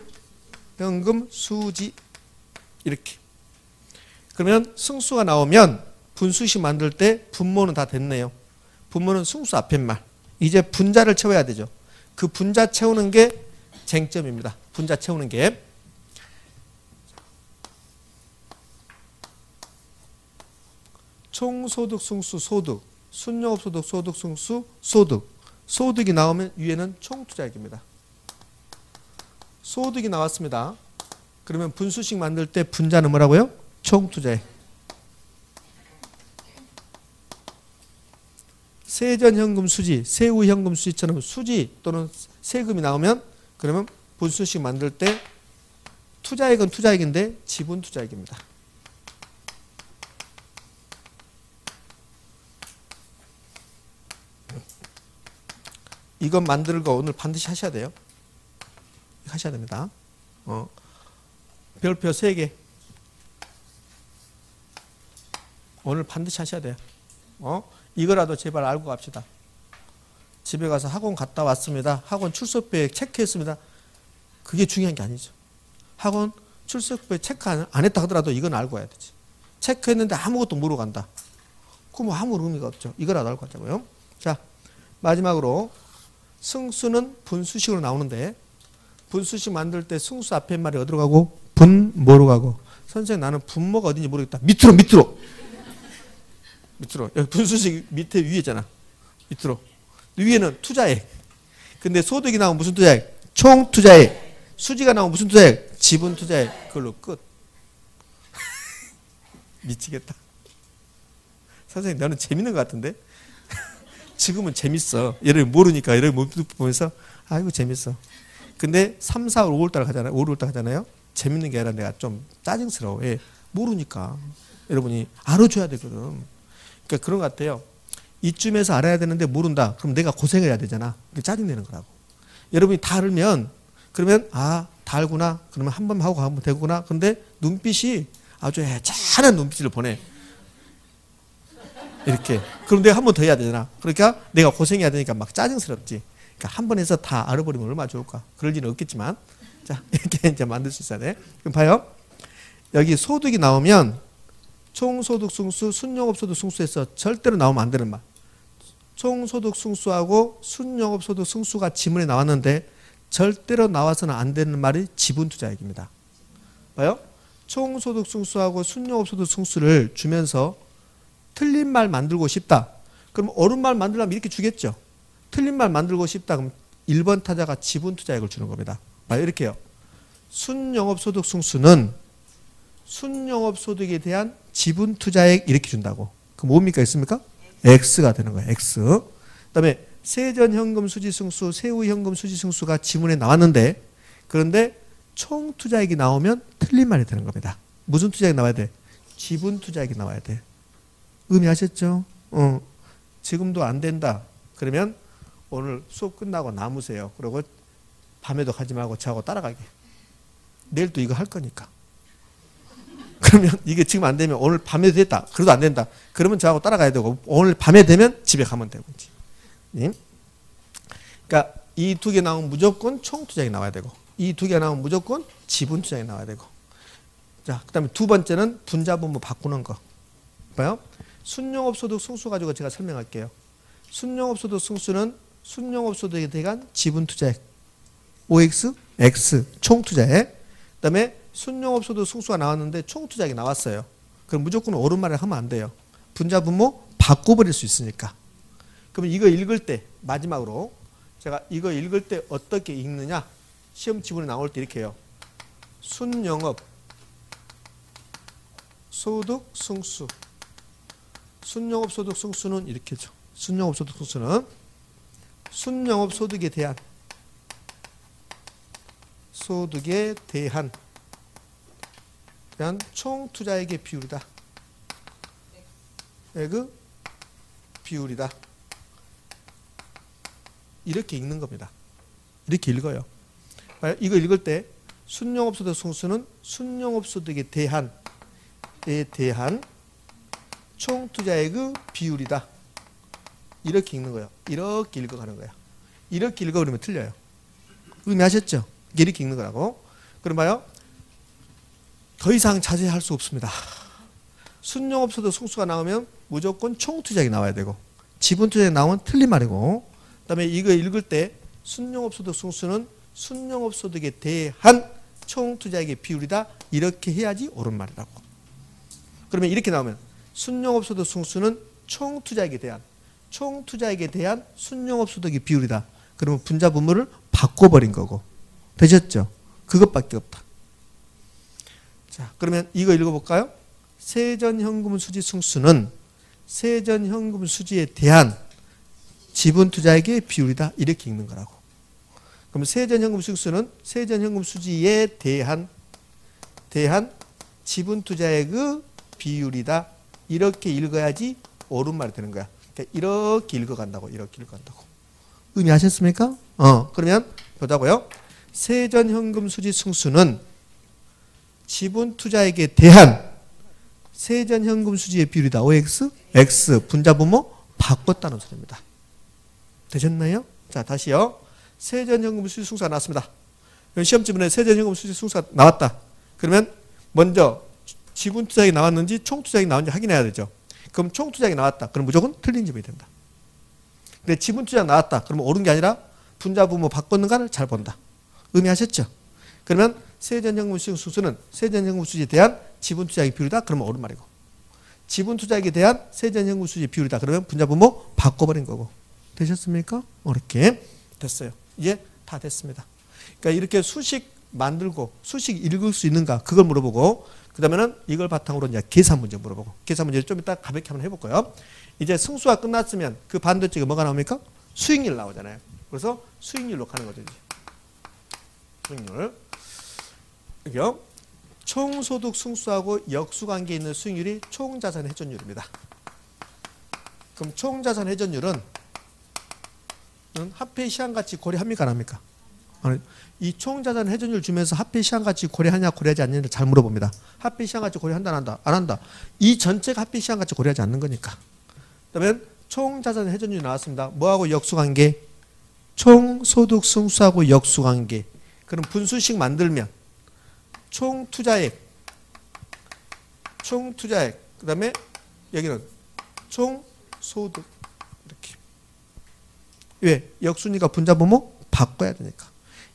수지 이렇게. 그러면 승수가 나오면 분수식 만들 때 분모는 다 됐네요. 분모는 승수 앞에 말. 이제 분자를 채워야 되죠. 그 분자 채우는 게 쟁점입니다. 분자 채우는 게. 총소득 승수 소득, 순영업소득 소득 승수 소득. 소득이 나오면 위에는 총투자액입니다. 소득이 나왔습니다. 그러면 분수식 만들 때 분자는 뭐라고요? 총투자액. 세전현금 수지, 세후현금 수지처럼 수지 또는 세금이 나오면 그러면 분수식 만들 때 투자액은 투자액인데 지분 투자액입니다. 이것 만드는 거 오늘 반드시 하셔야 돼요. 하셔야 됩니다. 별표 3개. 오늘 반드시 하셔야 돼요. 이거라도 제발 알고 갑시다. 집에 가서 학원 갔다 왔습니다. 학원 출석부에 체크했습니다. 그게 중요한 게 아니죠. 학원 출석부에 체크 안 했다 하더라도 이건 알고 와야 되지. 체크했는데 아무것도 모르고 간다. 그럼 아무 의미가 없죠. 이거라도 알고 가자고요. 자, 마지막으로 승수는 분수식으로 나오는데 분수식 만들 때 승수 앞에 말이 어디로 가고 분모로 가고. 선생님 나는 분모가 어딘지 모르겠다. 밑으로. 여기 분수식 밑에 위에잖아. 밑으로. 위에는 투자액. 근데 소득이 나오면 무슨 투자액? 총투자액. 수지가 나오면 무슨 투자액? 지분 투자액. 그걸로 끝. 미치겠다. 선생님 너는 재밌는 것 같은데? 지금은 재밌어. 얘를 모르니까 얘를 보면서 아이고 재밌어. 근데 3, 4, 5월달 가잖아요. 5월달 가잖아요. 재밌는 게 아니라 내가 좀 짜증스러워. 예. 모르니까. 여러분이 알아줘야 되거든. 그러니까 그런 것 같아요. 이쯤에서 알아야 되는데 모른다. 그럼 내가 고생해야 되잖아. 짜증내는 거라고. 여러분이 다 알면 그러면 다 알구나. 그러면 한 번 하고 가면 되구나. 근데 눈빛이 아주 애잔한 눈빛을 보내. 이렇게. 그럼 내가 한 번 더 해야 되잖아. 그러니까 내가 고생해야 되니까 막 짜증스럽지. 그러니까 한 번 해서 다 알아버리면 얼마나 좋을까. 그럴 일은 없겠지만. 자, 이렇게 이제 만들 수 있어야 돼. 그럼 봐요. 여기 소득이 나오면 총소득 승수, 순영업소득 승수에서 절대로 나오면 안 되는 말. 총소득 승수하고 순영업소득 승수가 지문에 나왔는데 절대로 나와서는 안 되는 말이 지분투자액입니다. 봐요. 총소득 승수하고 순영업소득 승수를 주면서 틀린 말 만들고 싶다. 그럼 옳은 말 만들려면 이렇게 주겠죠. 틀린 말 만들고 싶다. 그럼 1번 타자가 지분투자액을 주는 겁니다. 봐요. 이렇게요. 순영업소득 승수는 순영업소득에 대한 지분투자액 이렇게 준다고. 그럼 뭡니까? 있습니까? X가 되는 거예요. X. 그 다음에 세전현금 수지승수, 세후현금 수지승수가 지문에 나왔는데 그런데 총투자액이 나오면 틀린 말이 되는 겁니다. 무슨 투자액이 나와야 돼? 지분투자액이 나와야 돼. 의미하셨죠? 지금도 안 된다. 그러면 오늘 수업 끝나고 남으세요. 그리고 밤에도 가지 말고 저하고 따라가게. 내일 또 이거 할 거니까. 그러면 이게 지금 안 되면 오늘 밤에 됐다. 그래도 안 된다. 그러면 저하고 따라가야 되고 오늘 밤에 되면 집에 가면 되고. 그러니까 이 두 개 나오면 무조건 총투자액이 나와야 되고 이 두 개 나오면 무조건 지분투자액이 나와야 되고. 자, 그 다음에 두 번째는 분자분모 바꾸는 거. 봐요. 순영업소득 승수 가지고 제가 설명할게요. 순영업소득 승수는 순영업소득에 대한 지분투자액 OX, X 총투자액. 그 다음에 순영업소득 승수가 나왔는데 총투자액이 나왔어요. 그럼 무조건 옳은 말을 하면 안 돼요. 분자분모 바꿔버릴 수 있으니까. 그러면 이거 읽을 때 마지막으로 제가 이거 읽을 때 어떻게 읽느냐. 시험 지문에 나올 때 이렇게 해요. 순영업 소득 승수. 순영업 소득 승수는 이렇게죠. 순영업 소득 승수는 순영업 소득에 대한 총 투자액의 비율이다. 액의 비율이다. 이렇게 읽는 겁니다. 이렇게 읽어요. 이거 읽을 때 순영업 소득 승수는 순영업 소득에 대한 총 투자액의 비율이다. 이렇게 읽는 거예요. 이렇게 읽어가는 거야. 이렇게 읽어버리면 틀려요. 의미하셨죠? 이렇게 읽는 거라고. 그럼 봐요. 더 이상 자세할 수 없습니다. 순영업소득 승수가 나오면 무조건 총투자액이 나와야 되고 지분투자액이 나오면 틀린 말이고 그 다음에 이거 읽을 때 순영업소득 승수는 순영업소득에 대한 총투자액의 비율이다. 이렇게 해야지 옳은 말이라고. 그러면 이렇게 나오면 순영업소득 승수는 총투자액에 대한 순영업소득의 비율이다. 그러면 분자분모를 바꿔버린 거고. 되셨죠? 그것밖에 없다. 자, 그러면 이거 읽어볼까요? 세전현금 수지 승수는 세전현금 수지에 대한 지분투자액의 비율이다. 이렇게 읽는 거라고. 그럼 세전현금 승수는 세전현금 수지에 대한 지분투자액의 비율이다. 이렇게 읽어야지 옳은 말이 되는 거야. 그러니까 이렇게 읽어간다고. 이렇게 읽어간다고. 의미하셨습니까? 그러면 보자고요. 세전현금 수지 승수는 지분투자액에 대한 세전현금 수지의 비율이다. OX, X 분자분모 바꿨다는 소리입니다. 되셨나요? 자, 다시요. 세전현금 수지 승수가 나왔습니다. 시험 지문에 세전현금 수지 승수가 나왔다. 그러면 먼저 지분투자액이 나왔는지 총투자액이 나왔는지 확인해야 되죠. 그럼 총투자액이 나왔다. 그럼 무조건 틀린 집이 된다. 근데 지분투자액 나왔다. 그러면 옳은 게 아니라 분자분모 바꿨는가를 잘 본다. 의미하셨죠? 그러면 세전현금 수지 승수는 세전현금 수지에 대한 지분투자액의 비율이다. 그러면 옳은 말이고 지분투자액에 대한 세전현금 수지의 비율이다. 그러면 분자분모 바꿔버린 거고. 되셨습니까? 이렇게 됐어요. 이제 다 됐습니다. 그러니까 이렇게 수식 만들고 수식 읽을 수 있는가 그걸 물어보고 그 다음에는 이걸 바탕으로 이제 계산 문제 물어보고 계산 문제를 좀 이따 가볍게 한번 해볼 거예요. 이제 승수가 끝났으면 그 반대쪽에 뭐가 나옵니까? 수익률 나오잖아요. 그래서 수익률로 가는 거죠. 이제. 수익률. 여기요. 총소득 승수하고 역수관계에 있는 수익률이 총자산 회전율입니다. 그럼 총자산 회전율은 화폐 시한가치 고려합니까 안 합니까? 이 총자산 회전율 주면서 화폐 시한가치 고려하냐 고려하지 않느냐 잘 물어봅니다. 화폐 시한가치 고려한다 안 한다? 안 한다. 이 전체가 화폐 시한가치 고려하지 않는 거니까. 그다음에 총자산 회전율이 나왔습니다. 뭐하고 역수관계? 총소득 승수하고 역수관계. 그럼 분수식 만들면 총투자액, 그 다음에 여기는 총소득. 이렇게. 왜? 역수니까 분자분모 바꿔야 되니까.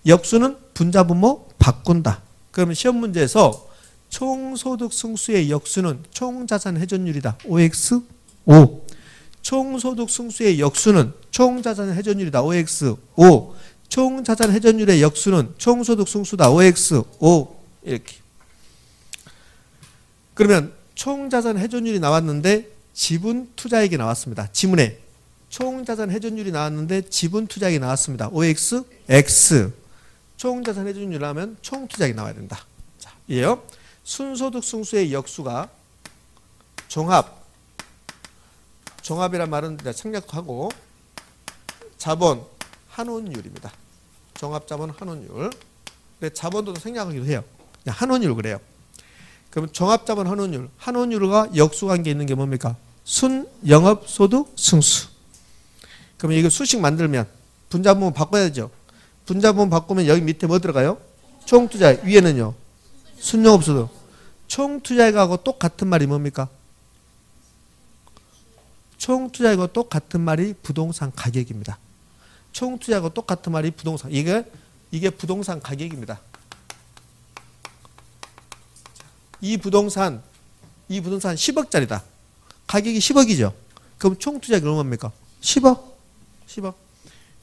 역수는 분자분모 바꾼다. 그러면 시험 문제에서 총소득 승수의 역수는 총자산 회전율이다. OX5. 총소득 승수의 역수는 총자산 회전율이다. OX5. 총자산 회전율의 역수는 총소득 승수다. OX5. 이렇게. 그러면 총자산 회전율이 나왔는데 지분 투자액이 나왔습니다. 지문에 총자산 회전율이 나왔는데 지분 투자액이 나왔습니다. OXX. 총자산 회전율이 나오면 총투자액이 나와야 된다. 자, 이에요. 순소득 승수의 역수가 종합이란 말은 생략하고 자본 환원율입니다. 종합자본 환원율. 근데 자본도 생략하기도 해요. 그냥 환원율 그래요. 그럼 종합자본 환원율. 환원율과 역수관계 있는 게 뭡니까? 순영업소득 승수. 그러면 이거 수식 만들면 분자분모 바꿔야 되죠. 분자분모 바꾸면 여기 밑에 뭐 들어가요? 총투자액. 위에는요. 순영업소득. 총투자액하고 똑같은 말이 뭡니까? 총투자액하고 똑같은 말이 부동산 가격입니다. 총투자하고 똑같은 말이 부동산. 이게 부동산 가격입니다. 이 부동산 10억짜리다. 가격이 10억이죠. 그럼 총투자액이 얼마입니까? 10억.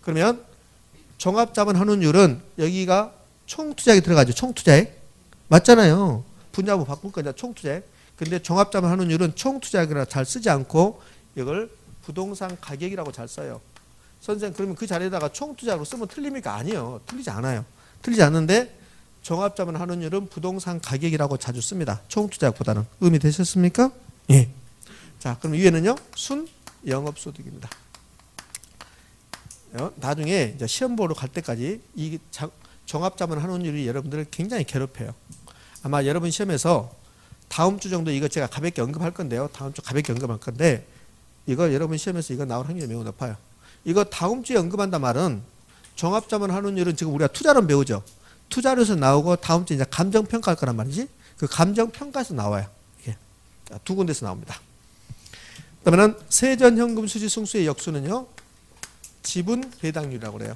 그러면 종합자본 환원율은 여기가 총투자액이 들어가죠. 총투자액. 맞잖아요. 분자분 바꿀 거냐 총투자액. 근데 종합자본 환원율은 총투자액이라 잘 쓰지 않고 이걸 부동산 가격이라고 잘 써요. 선생님 그러면 그 자리에다가 총투자로 쓰면 틀립니까? 아니요. 틀리지 않아요. 틀리지 않는데 종합자본 환원율은 부동산 가격이라고 자주 씁니다. 총투자보다는. 의미 되셨습니까? 예. 자, 그럼 위에는요. 순영업소득입니다. 나중에 이제 시험 보러 갈 때까지 이 종합자본 환원율이 여러분들을 굉장히 괴롭혀요. 아마 여러분 시험에서 다음 주 정도 이거 제가 가볍게 언급할 건데요. 다음 주 가볍게 언급할 건데 이거 여러분 시험에서 이거 나올 확률이 매우 높아요. 이거 다음 주에 언급한단 말은 종합자본 환원율은 지금 우리가 투자론 배우죠. 투자로에서 나오고 다음 주에 이제 감정평가할 거란 말이지. 그 감정평가에서 나와요. 이게 두 군데서 나옵니다. 그러면은 세전현금 수지 승수의 역수는요. 지분 배당률이라고 그래요.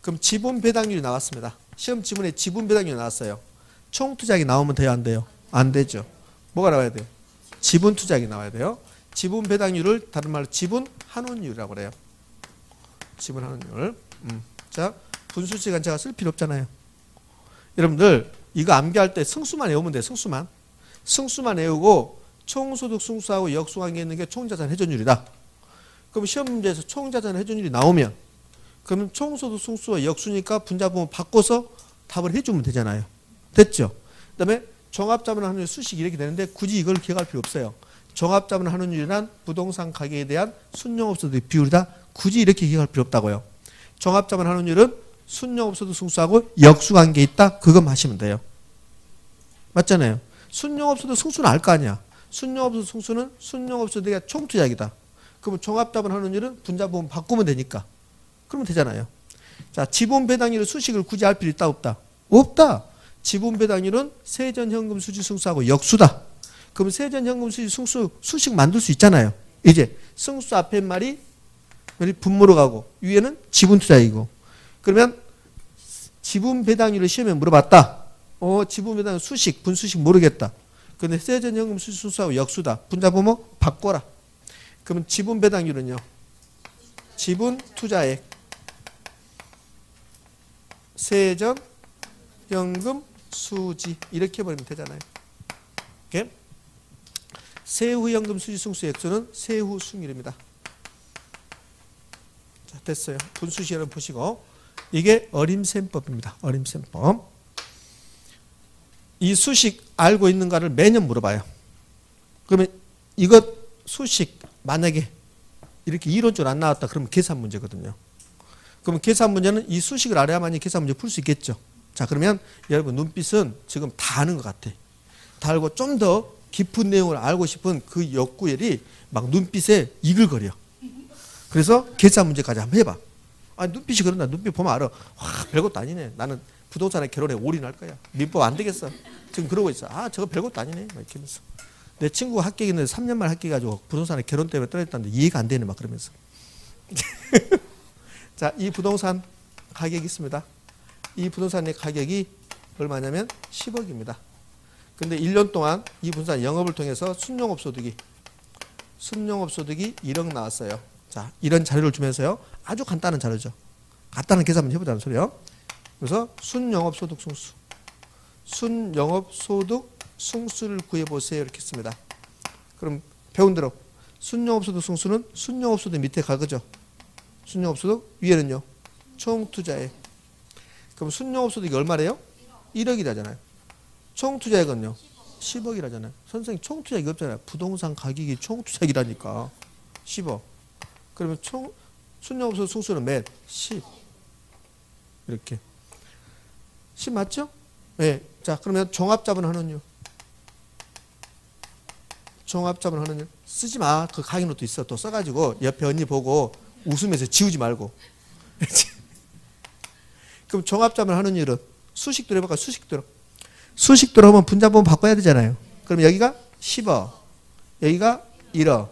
그럼 지분 배당률이 나왔습니다. 시험 지문에 지분 배당률이 나왔어요. 총투자액이 나오면 돼요, 안 돼요? 안 되죠. 뭐가 나와야 돼요? 지분 투자액이 나와야 돼요. 지분 배당률을 다른 말로 지분 환원율이라고 그래요. 지분 환원율. 자, 분수 시간 제가 쓸 필요 없잖아요. 여러분들 이거 암기할 때 승수만 외우면 돼요. 승수만 외우고 총소득 승수하고 역수관계 있는 게 총자산 회전율이다. 그럼 시험 문제에서 총자산 회전율이 나오면 그러면 총소득 승수와 역수니까 분자분모 바꿔서 답을 해주면 되잖아요. 됐죠? 그 다음에 종합자본 환원율 수식이 이렇게 되는데 굳이 이걸 기억할 필요 없어요. 종합자본 환원율이란 부동산 가격에 대한 순영업소득 비율이다. 굳이 이렇게 기억할 필요 없다고요. 종합자본 환원율은 순영업소득 승수하고 역수관계 있다. 그것만 하시면 돼요. 맞잖아요. 순영업소득 승수는 알 거 아니야. 순영업소득 승수는 순영업소득의 총투자액이다. 그러면 종합자본 환원율은 분자분모 바꾸면 되니까. 그러면 되잖아요. 자, 지분 배당률의 수식을 굳이 할 필요 있다 없다? 없다. 지분 배당률은 세전현금 수지 승수하고 역수다. 그럼 세전현금 수지 승수 수식 만들 수 있잖아요. 이제 승수 앞에 말이 분모로 가고 위에는 지분 투자이고. 그러면 지분 배당률을 시험에 물어봤다. 지분 배당률 수식, 분수식 모르겠다. 근데 세전현금 수지 승수하고 역수다. 분자분모 바꿔라. 그러면 지분 배당률은요. 지분 투자액 세전현금 수지 이렇게 버리면 되잖아요. 이렇게. 세후현금 수지 승수의 액수는 세후 승률입니다. 자, 됐어요. 분수식 여러분 보시고 이게 어림셈법입니다. 어림셈법. 이 수식 알고 있는가를 매년 물어봐요. 그러면 이것 수식 만약에 이렇게 이론적으로 안 나왔다 그러면 계산 문제거든요. 그러면 계산 문제는 이 수식을 알아야만이 계산 문제 풀 수 있겠죠. 자, 그러면 여러분 눈빛은 지금 다 아는 것 같아. 다 알고 좀 더 깊은 내용을 알고 싶은 그 욕구열이 막 눈빛에 이글거려. 그래서 계산 문제까지 한번 해봐. 아니 눈빛이 그런다. 눈빛 보면 알아. 와 별것도 아니네. 나는 부동산에 결혼에 올인할 거야. 민법 안 되겠어. 지금 그러고 있어. 아 저거 별것도 아니네. 막 이렇게 하면서. 내 친구가 합격했는데 3년 만에 합격해가지고 부동산에 결혼 때문에 떨어졌다는데 이해가 안 되네. 막 그러면서. 자, 이 부동산 가격이 있습니다. 이 부동산의 가격이 얼마냐면 10억입니다. 근데 1년 동안 이 부동산 영업을 통해서 순영업 소득이 1억 나왔어요. 자, 이런 자료를 주면서요. 아주 간단한 자료죠. 간단한 계산 한번 해보자는 소리요. 그래서 순영업 소득 승수. 순영업 소득 승수를 구해보세요. 이렇게 씁니다. 그럼 배운 대로 순영업 소득 승수는 순영업 소득 밑에 가그죠. 순영업 소득 위에는요. 총 투자액. 그럼 순영업 소득이 얼마래요? 1억이라잖아요. 총 투자액은요? 10억이라잖아요. 선생님 총 투자액이 없잖아요. 부동산 가격이 총 투자액이라니까. 10억. 그러면 총 순영업 소득 승수는 몇? 10. 이렇게. 10 맞죠? 네. 자, 그러면 종합자본하는요. 종합자본하는요. 쓰지 마. 그 강의노트 있어. 또 써가지고 옆에 언니 보고 웃으면서 지우지 말고. 그럼 종합자본하는 일은 수식도로 해볼까? 수식도로. 수식도로 하면 분자본 바꿔야 되잖아요. 그럼 여기가 10억. 여기가 1억.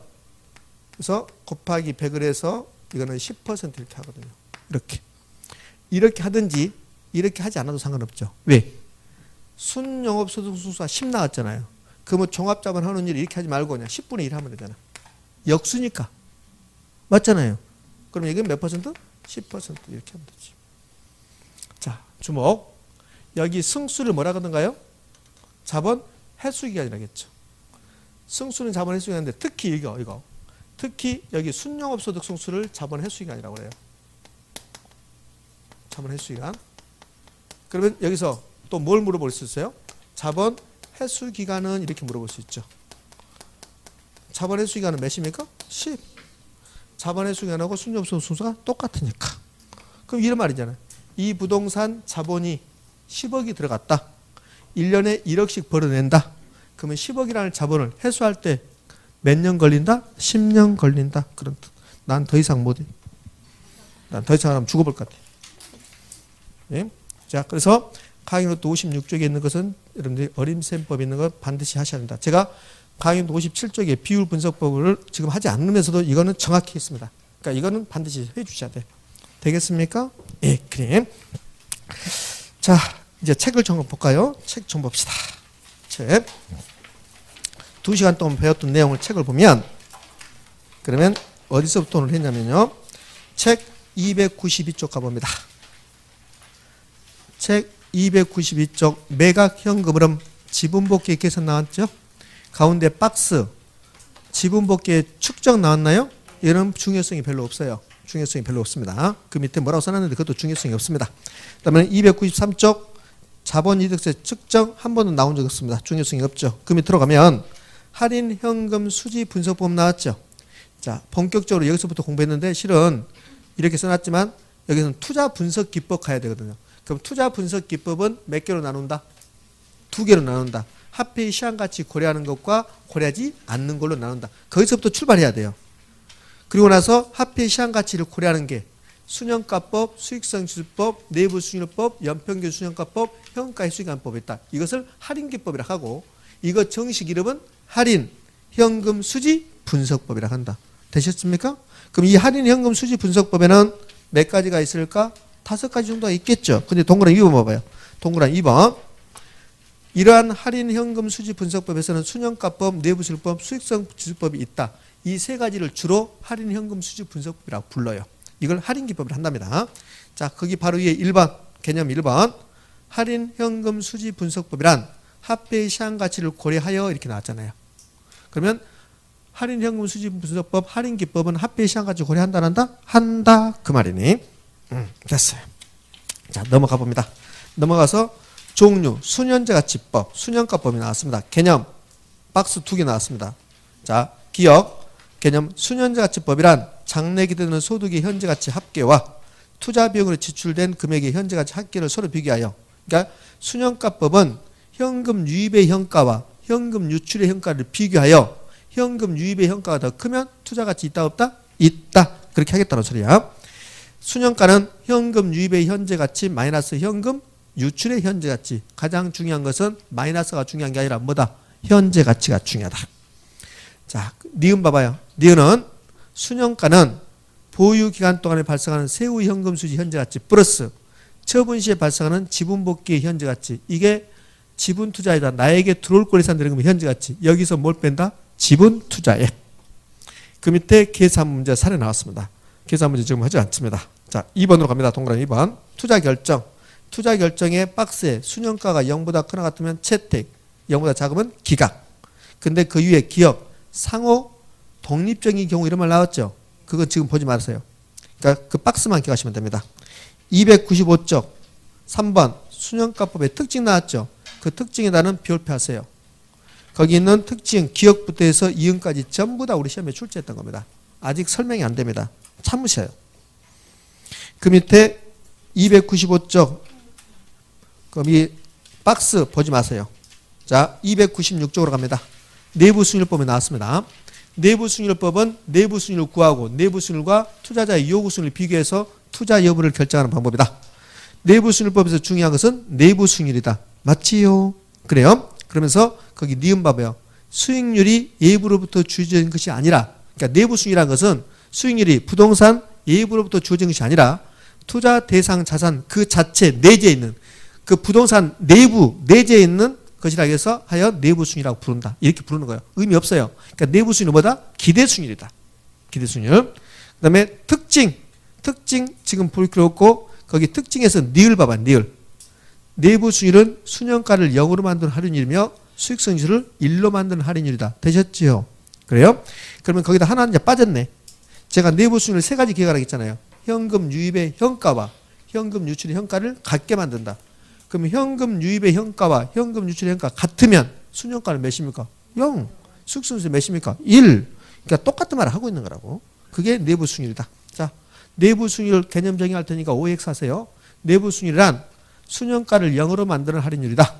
그래서 곱하기 100을 해서 이거는 10% 이렇게 하거든요. 이렇게. 이렇게 하든지 이렇게 하지 않아도 상관없죠. 왜? 순영업소득수가 10 나왔잖아요. 그러면 종합자본하는 일 이렇게 하지 말고 그냥 10분의 1 하면 되잖아. 역수니까. 맞잖아요. 그럼 이건 몇 퍼센트? 10% 이렇게 하면 되지. 자, 주목. 여기 승수를 뭐라 하던가요? 자본 해수기간이라겠죠. 승수는 자본 해수기간인데 특히 이거. 특히 여기 순영업소득 승수를 자본 해수기간이라고 그래요. 자본 해수기간. 그러면 여기서 또 뭘 물어볼 수 있어요? 자본 해수기간은 이렇게 물어볼 수 있죠. 자본 해수기간은 몇입니까? 10. 자본 해수기간하고 순영업소득 승수가 똑같으니까. 그럼 이런 말이잖아요. 이 부동산 자본이 10억이 들어갔다. 1년에 1억씩 벌어낸다. 그러면 10억이라는 자본을 회수할 때 몇 년 걸린다? 10년 걸린다. 그런 뜻. 난 더 이상 못해. 난 더 이상 하면 죽어볼 것 같아. 예? 자, 그래서 강의노트 56쪽에 있는 것은 여러분들이 어림셈법이 있는 것 반드시 하셔야 합니다. 제가 강의노트 57쪽에 비율 분석법을 지금 하지 않으면서도 이거는 정확히 했습니다. 그러니까 이거는 반드시 해 주셔야 돼. 되겠습니까? 예, 그래. 자, 이제 책을 좀 볼까요? 책 좀 봅시다. 책. 2시간 동안 배웠던 내용을 책을 보면 그러면 어디서부터 오늘 했냐면요. 책 292쪽 가봅니다. 책 292쪽 매각 현금 흐름 지분복귀 계산 나왔죠? 가운데 박스 지분복귀의 축적 나왔나요? 얘는 중요성이 별로 없어요. 중요성이 별로 없습니다. 그 밑에 뭐라고 써놨는데 그것도 중요성이 없습니다. 그 다음에 293쪽 자본이득세 측정 한 번도 나온 적이 없습니다. 중요성이 없죠. 그 밑으로 가면 할인 현금 수지 분석법 나왔죠. 자, 본격적으로 여기서부터 공부했는데 실은 이렇게 써놨지만 여기서는 투자 분석 기법 가야 되거든요. 그럼 투자 분석 기법은 몇 개로 나눈다? 2개로 나눈다. 화폐의 시한가치 고려하는 것과 고려하지 않는 걸로 나눈다. 거기서부터 출발해야 돼요. 그리고 나서 화폐의 시한가치를 고려하는 게 순영가법, 수익성지수법, 내부순위법, 연평균 순영가법, 평가해수기간법이 있다. 이것을 할인기법이라고 하고 이거 정식 이름은 할인 현금 수지 분석법이라고 한다. 되셨습니까? 그럼 이 할인 현금 수지 분석법에는 몇 가지가 있을까? 5가지 정도가 있겠죠. 근데 동그라미 2번 봐봐요. 동그라미 2번. 이러한 할인 현금 수지 분석법에서는 순영가법, 내부순위법, 수익성지수법이 있다. 이 3가지를 주로 할인 현금 수지 분석법이라고 불러요. 이걸 할인기법을 한답니다. 자, 거기 바로 위에 1번, 개념 1번. 할인 현금 수지 분석법이란 화폐의 시한가치를 고려하여 이렇게 나왔잖아요. 그러면 할인 현금 수지 분석법, 할인기법은 화폐의 시한가치를 고려한다, 안 한다? 한다. 그 말이니. 됐어요. 자, 넘어가 봅니다. 넘어가서 종류, 순현재가치법, 순영가법이 나왔습니다. 개념, 박스 2개 나왔습니다. 자, 기억, 개념, 순현재가치법이란 장래 기대되는 소득의 현재가치 합계와 투자 비용으로 지출된 금액의 현재가치 합계를 서로 비교하여, 그러니까 순영가법은 현금 유입의 현가와 현금 유출의 현가를 비교하여 현금 유입의 현가가 더 크면 투자 가치 있다 없다? 있다. 그렇게 하겠다는 소리야. 순현가는 현금 유입의 현재 가치 마이너스 현금 유출의 현재 가치. 가장 중요한 것은 마이너스가 중요한 게 아니라 뭐다? 현재 가치가 중요하다. 자, 니은 봐봐요. 니은은 순현가는 보유 기간 동안에 발생하는 세후 현금 수지 현재 가치 플러스 처분 시에 발생하는 지분 복귀의 현재 가치. 이게 지분 투자이다. 나에게 들어올 걸 예상되는 거면 현재 가치. 여기서 뭘 뺀다? 지분 투자액. 그 밑에 계산 문제 사례 나왔습니다. 계산 문제 지금 하지 않습니다. 자, 2번으로 갑니다. 동그라미 2번. 투자 결정. 투자 결정의 박스에 순현가가 0보다 크나 같으면 채택, 0보다 작으면 기각. 근데 그 위에 기업, 상호, 독립적인 경우 이런 말 나왔죠. 그거 지금 보지 마세요. 그러니까 그 박스만 기억하시면 됩니다. 295쪽 3번 순현가법의 특징 나왔죠. 그 특징에 따른 비율표하세요. 거기 있는 특징 기억부터 해서 이응까지 전부 다 우리 시험에 출제했던 겁니다. 아직 설명이 안 됩니다. 참으셔요. 그 밑에 295쪽 거기 박스 보지 마세요. 자, 296쪽으로 갑니다. 내부순위율법이 나왔습니다. 내부순위율법은 내부순위를 구하고 내부순위율과 투자자의 요구순위를 비교해서 투자 여부를 결정하는 방법이다. 내부순위율법에서 중요한 것은 내부순위율이다. 맞지요? 그래요? 그러면서 거기 니은 봐봐요. 수익률이 예부로부터 주어진 것이 아니라, 그러니까 내부순위라는 것은 수익률이 부동산 예부로부터 주어진 것이 아니라 투자 대상 자산 그 자체 내재에 있는 그 부동산 내부 내재에 있는 것이라 해서 하여 내부순위라고 부른다. 이렇게 부르는 거예요. 의미 없어요. 그러니까 내부순위는 뭐다? 기대순위이다. 기대순위율. 그 다음에 특징 지금 볼 필요 없고 거기 특징에서 니을 봐봐. 니을. 내부순위율은 순현가를 0으로 만드는 할인율이며 수익성지수를 1로 만드는 할인율이다. 되셨지요? 그래요? 그러면 거기다 하나 이제 빠졌네. 제가 내부순위를 세 가지 기억하라고 했잖아요. 현금 유입의 현가와 현금 유출의 현가를 같게 만든다. 그럼 현금 유입의 현가와 현금 유출의 현가 같으면 순현가는 몇입니까? 0. 수익성지수 몇입니까? 1. 그러니까 똑같은 말을 하고 있는 거라고. 그게 내부순위율이다. 자, 내부순위율 개념 정의할 테니까 OX 하세요. 내부순위율이란 순현가를 0으로 만드는 할인율이다.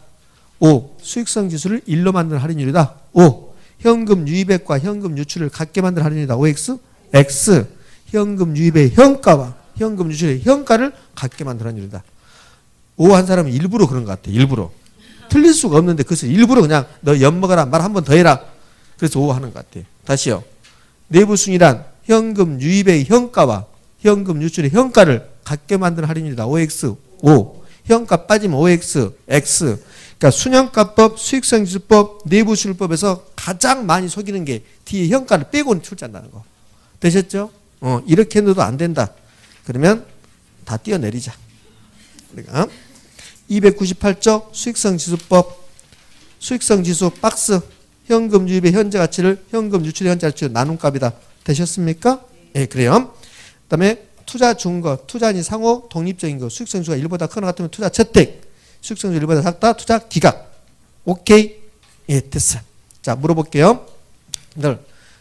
5. 수익성지수를 1로 만드는 할인율이다. 5. 현금 유입액과 현금 유출을 같게 만드는 할인율이다. OX. X. 현금 유입의 현가와 현금 유출의 현가를 같게 만드는 할인율이다. 오 한 사람은 일부러 그런 것 같아. 일부러. 틀릴 수가 없는데 그래서 일부러 그냥 너 엿먹어라 말 한 번 더 해라. 그래서 오 하는 것 같아. 다시요. 내부순위란 현금 유입의 현가와 현금 유출의 현가를 같게 만드는 할인율이다. OX. 5. 현가 빠지면 OX. X. 그러니까 순현가법, 수익성지수법, 내부순위율법에서 가장 많이 속이는 게 뒤에 현가를 빼고는 출제한다는 거. 되셨죠? 이렇게 넣어도 안 된다. 그러면 다 띄어내리자. 우리가 298쪽 수익성지수법, 수익성지수 박스, 현금 유입의 현재 가치를 현금 유출의 현재 가치로 나눈 값이다. 되셨습니까? 예, 그래요. 그 다음에 투자 준거, 투자니 상호, 독립적인 거, 수익성지수가 1보다 크거나 같으면 투자 채택, 수익성지수 1보다 작다, 투자 기각. 오케이? 예, 됐어. 자, 물어볼게요.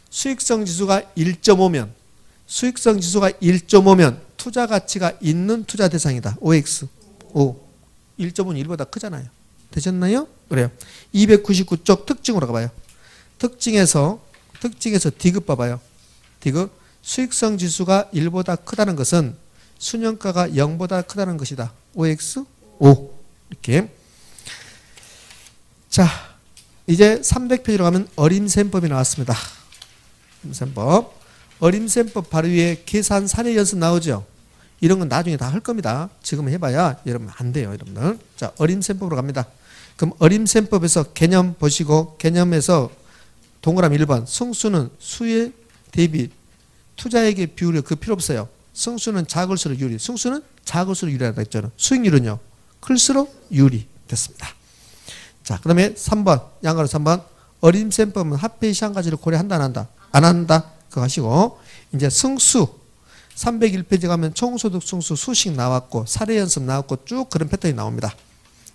수익성지수가 1.5면, 수익성지수가 1.5면 투자 가치가 있는 투자 대상이다. OX. 5. 1.5는 1보다 크잖아요. 되셨나요? 그래요. 299쪽 특징으로 가봐요. 특징에서 D급 봐봐요. D급. 수익성 지수가 1보다 크다는 것은 순현가가 0보다 크다는 것이다. OX 5. 이렇게. 자, 이제 300페이지로 가면 어림셈법이 나왔습니다. 어림셈법. 어림셈법 바로 위에 계산 사례 연습 나오죠. 이런 건 나중에 다 할 겁니다. 지금 해봐야 여러분 안 돼요, 여러분들. 자, 어림셈법으로 갑니다. 그럼 어림셈법에서 개념 보시고 개념에서 동그라미 1번 승수는 수에 대비 투자액의 비율이 그 필요 없어요. 승수는 작을수록 유리. 승수는 작을수록 유리하다 했잖아요. 수익률은요. 클수록 유리 됐습니다. 자, 그 다음에 3번 양가로 3번 어림셈법은 합계 시한 가지를 고려한다 안 한다? 안 한다. 그거 하시고 이제 승수 301페이지 가면 총소득 승수 수식 나왔고 사례 연습 나왔고 쭉 그런 패턴이 나옵니다.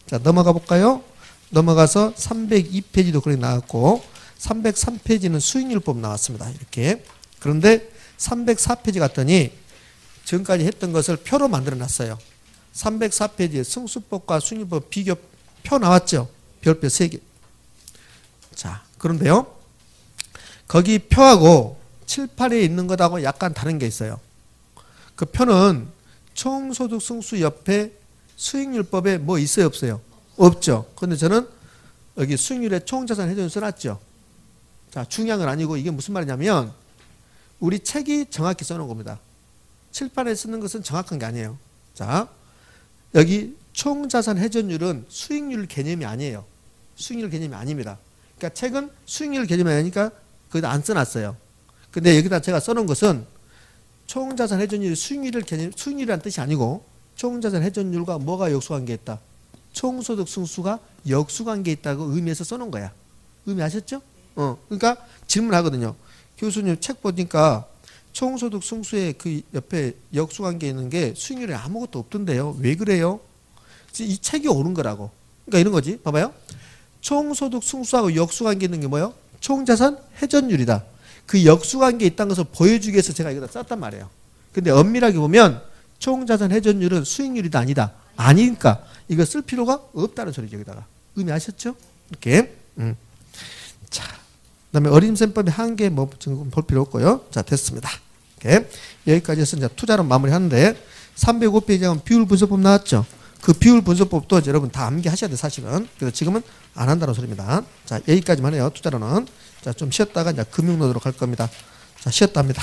자, 넘어가 볼까요? 넘어가서 302페이지도 그렇게 나왔고 303페이지는 수익률법 나왔습니다. 이렇게. 그런데 304페이지 갔더니 지금까지 했던 것을 표로 만들어 놨어요. 304페이지에 승수법과 수익률법 비교 표 나왔죠? 별표 3개. 자, 그런데요. 거기 표하고 7, 8에 있는 것하고 약간 다른 게 있어요. 그 표는 총소득 승수 옆에 수익률법에 뭐 있어요, 없어요? 없죠. 그런데 저는 여기 수익률에 총자산 회전율 써놨죠. 자, 중요한 건 아니고 이게 무슨 말이냐면 우리 책이 정확히 써놓은 겁니다. 7, 8에 쓰는 것은 정확한 게 아니에요. 자, 여기 총자산 회전율은 수익률 개념이 아니에요. 수익률 개념이 아닙니다. 그러니까 책은 수익률 개념이 아니니까 거기다 안 써놨어요. 근데 여기다 제가 써놓은 것은 총자산 회전율이 수익률 개념, 수익률이라는 뜻이 아니고 총자산 회전율과 뭐가 역수관계에 있다? 총소득 승수가 역수관계에 있다고 의미해서 써놓은 거야. 의미 아셨죠? 그러니까 질문하거든요. 교수님 책 보니까 총소득 승수의 그 옆에 역수관계에 있는 게 수익률에 아무것도 없던데요. 왜 그래요? 이 책이 옳은 거라고. 그러니까 이런 거지. 봐봐요. 총소득 승수하고 역수관계 있는 게 뭐예요? 총자산 회전율이다. 그 역수관계에 있다는 것을 보여주기 위해서 제가 이거다 썼단 말이에요. 근데 엄밀하게 보면 총자산 회전율은 수익률이다 아니다. 아니니까 이거 쓸 필요가 없다는 소리죠. 여기다가. 의미 아셨죠? 이렇게. 자, 그다음에 어림셈법의 한계 뭐 지금 볼 필요 없고요. 자, 됐습니다. 이렇게. 여기까지 해서 이제 투자론 마무리하는데 305페이지에 가면 비율 분석법 나왔죠. 그 비율 분석법도 여러분 다 암기하셔야 돼 사실은. 그래서 지금은 안 한다는 소리입니다. 자, 여기까지만 해요. 투자론은. 자, 좀 쉬었다가 이제 금융론으로 갈 겁니다. 자, 쉬었다 합니다.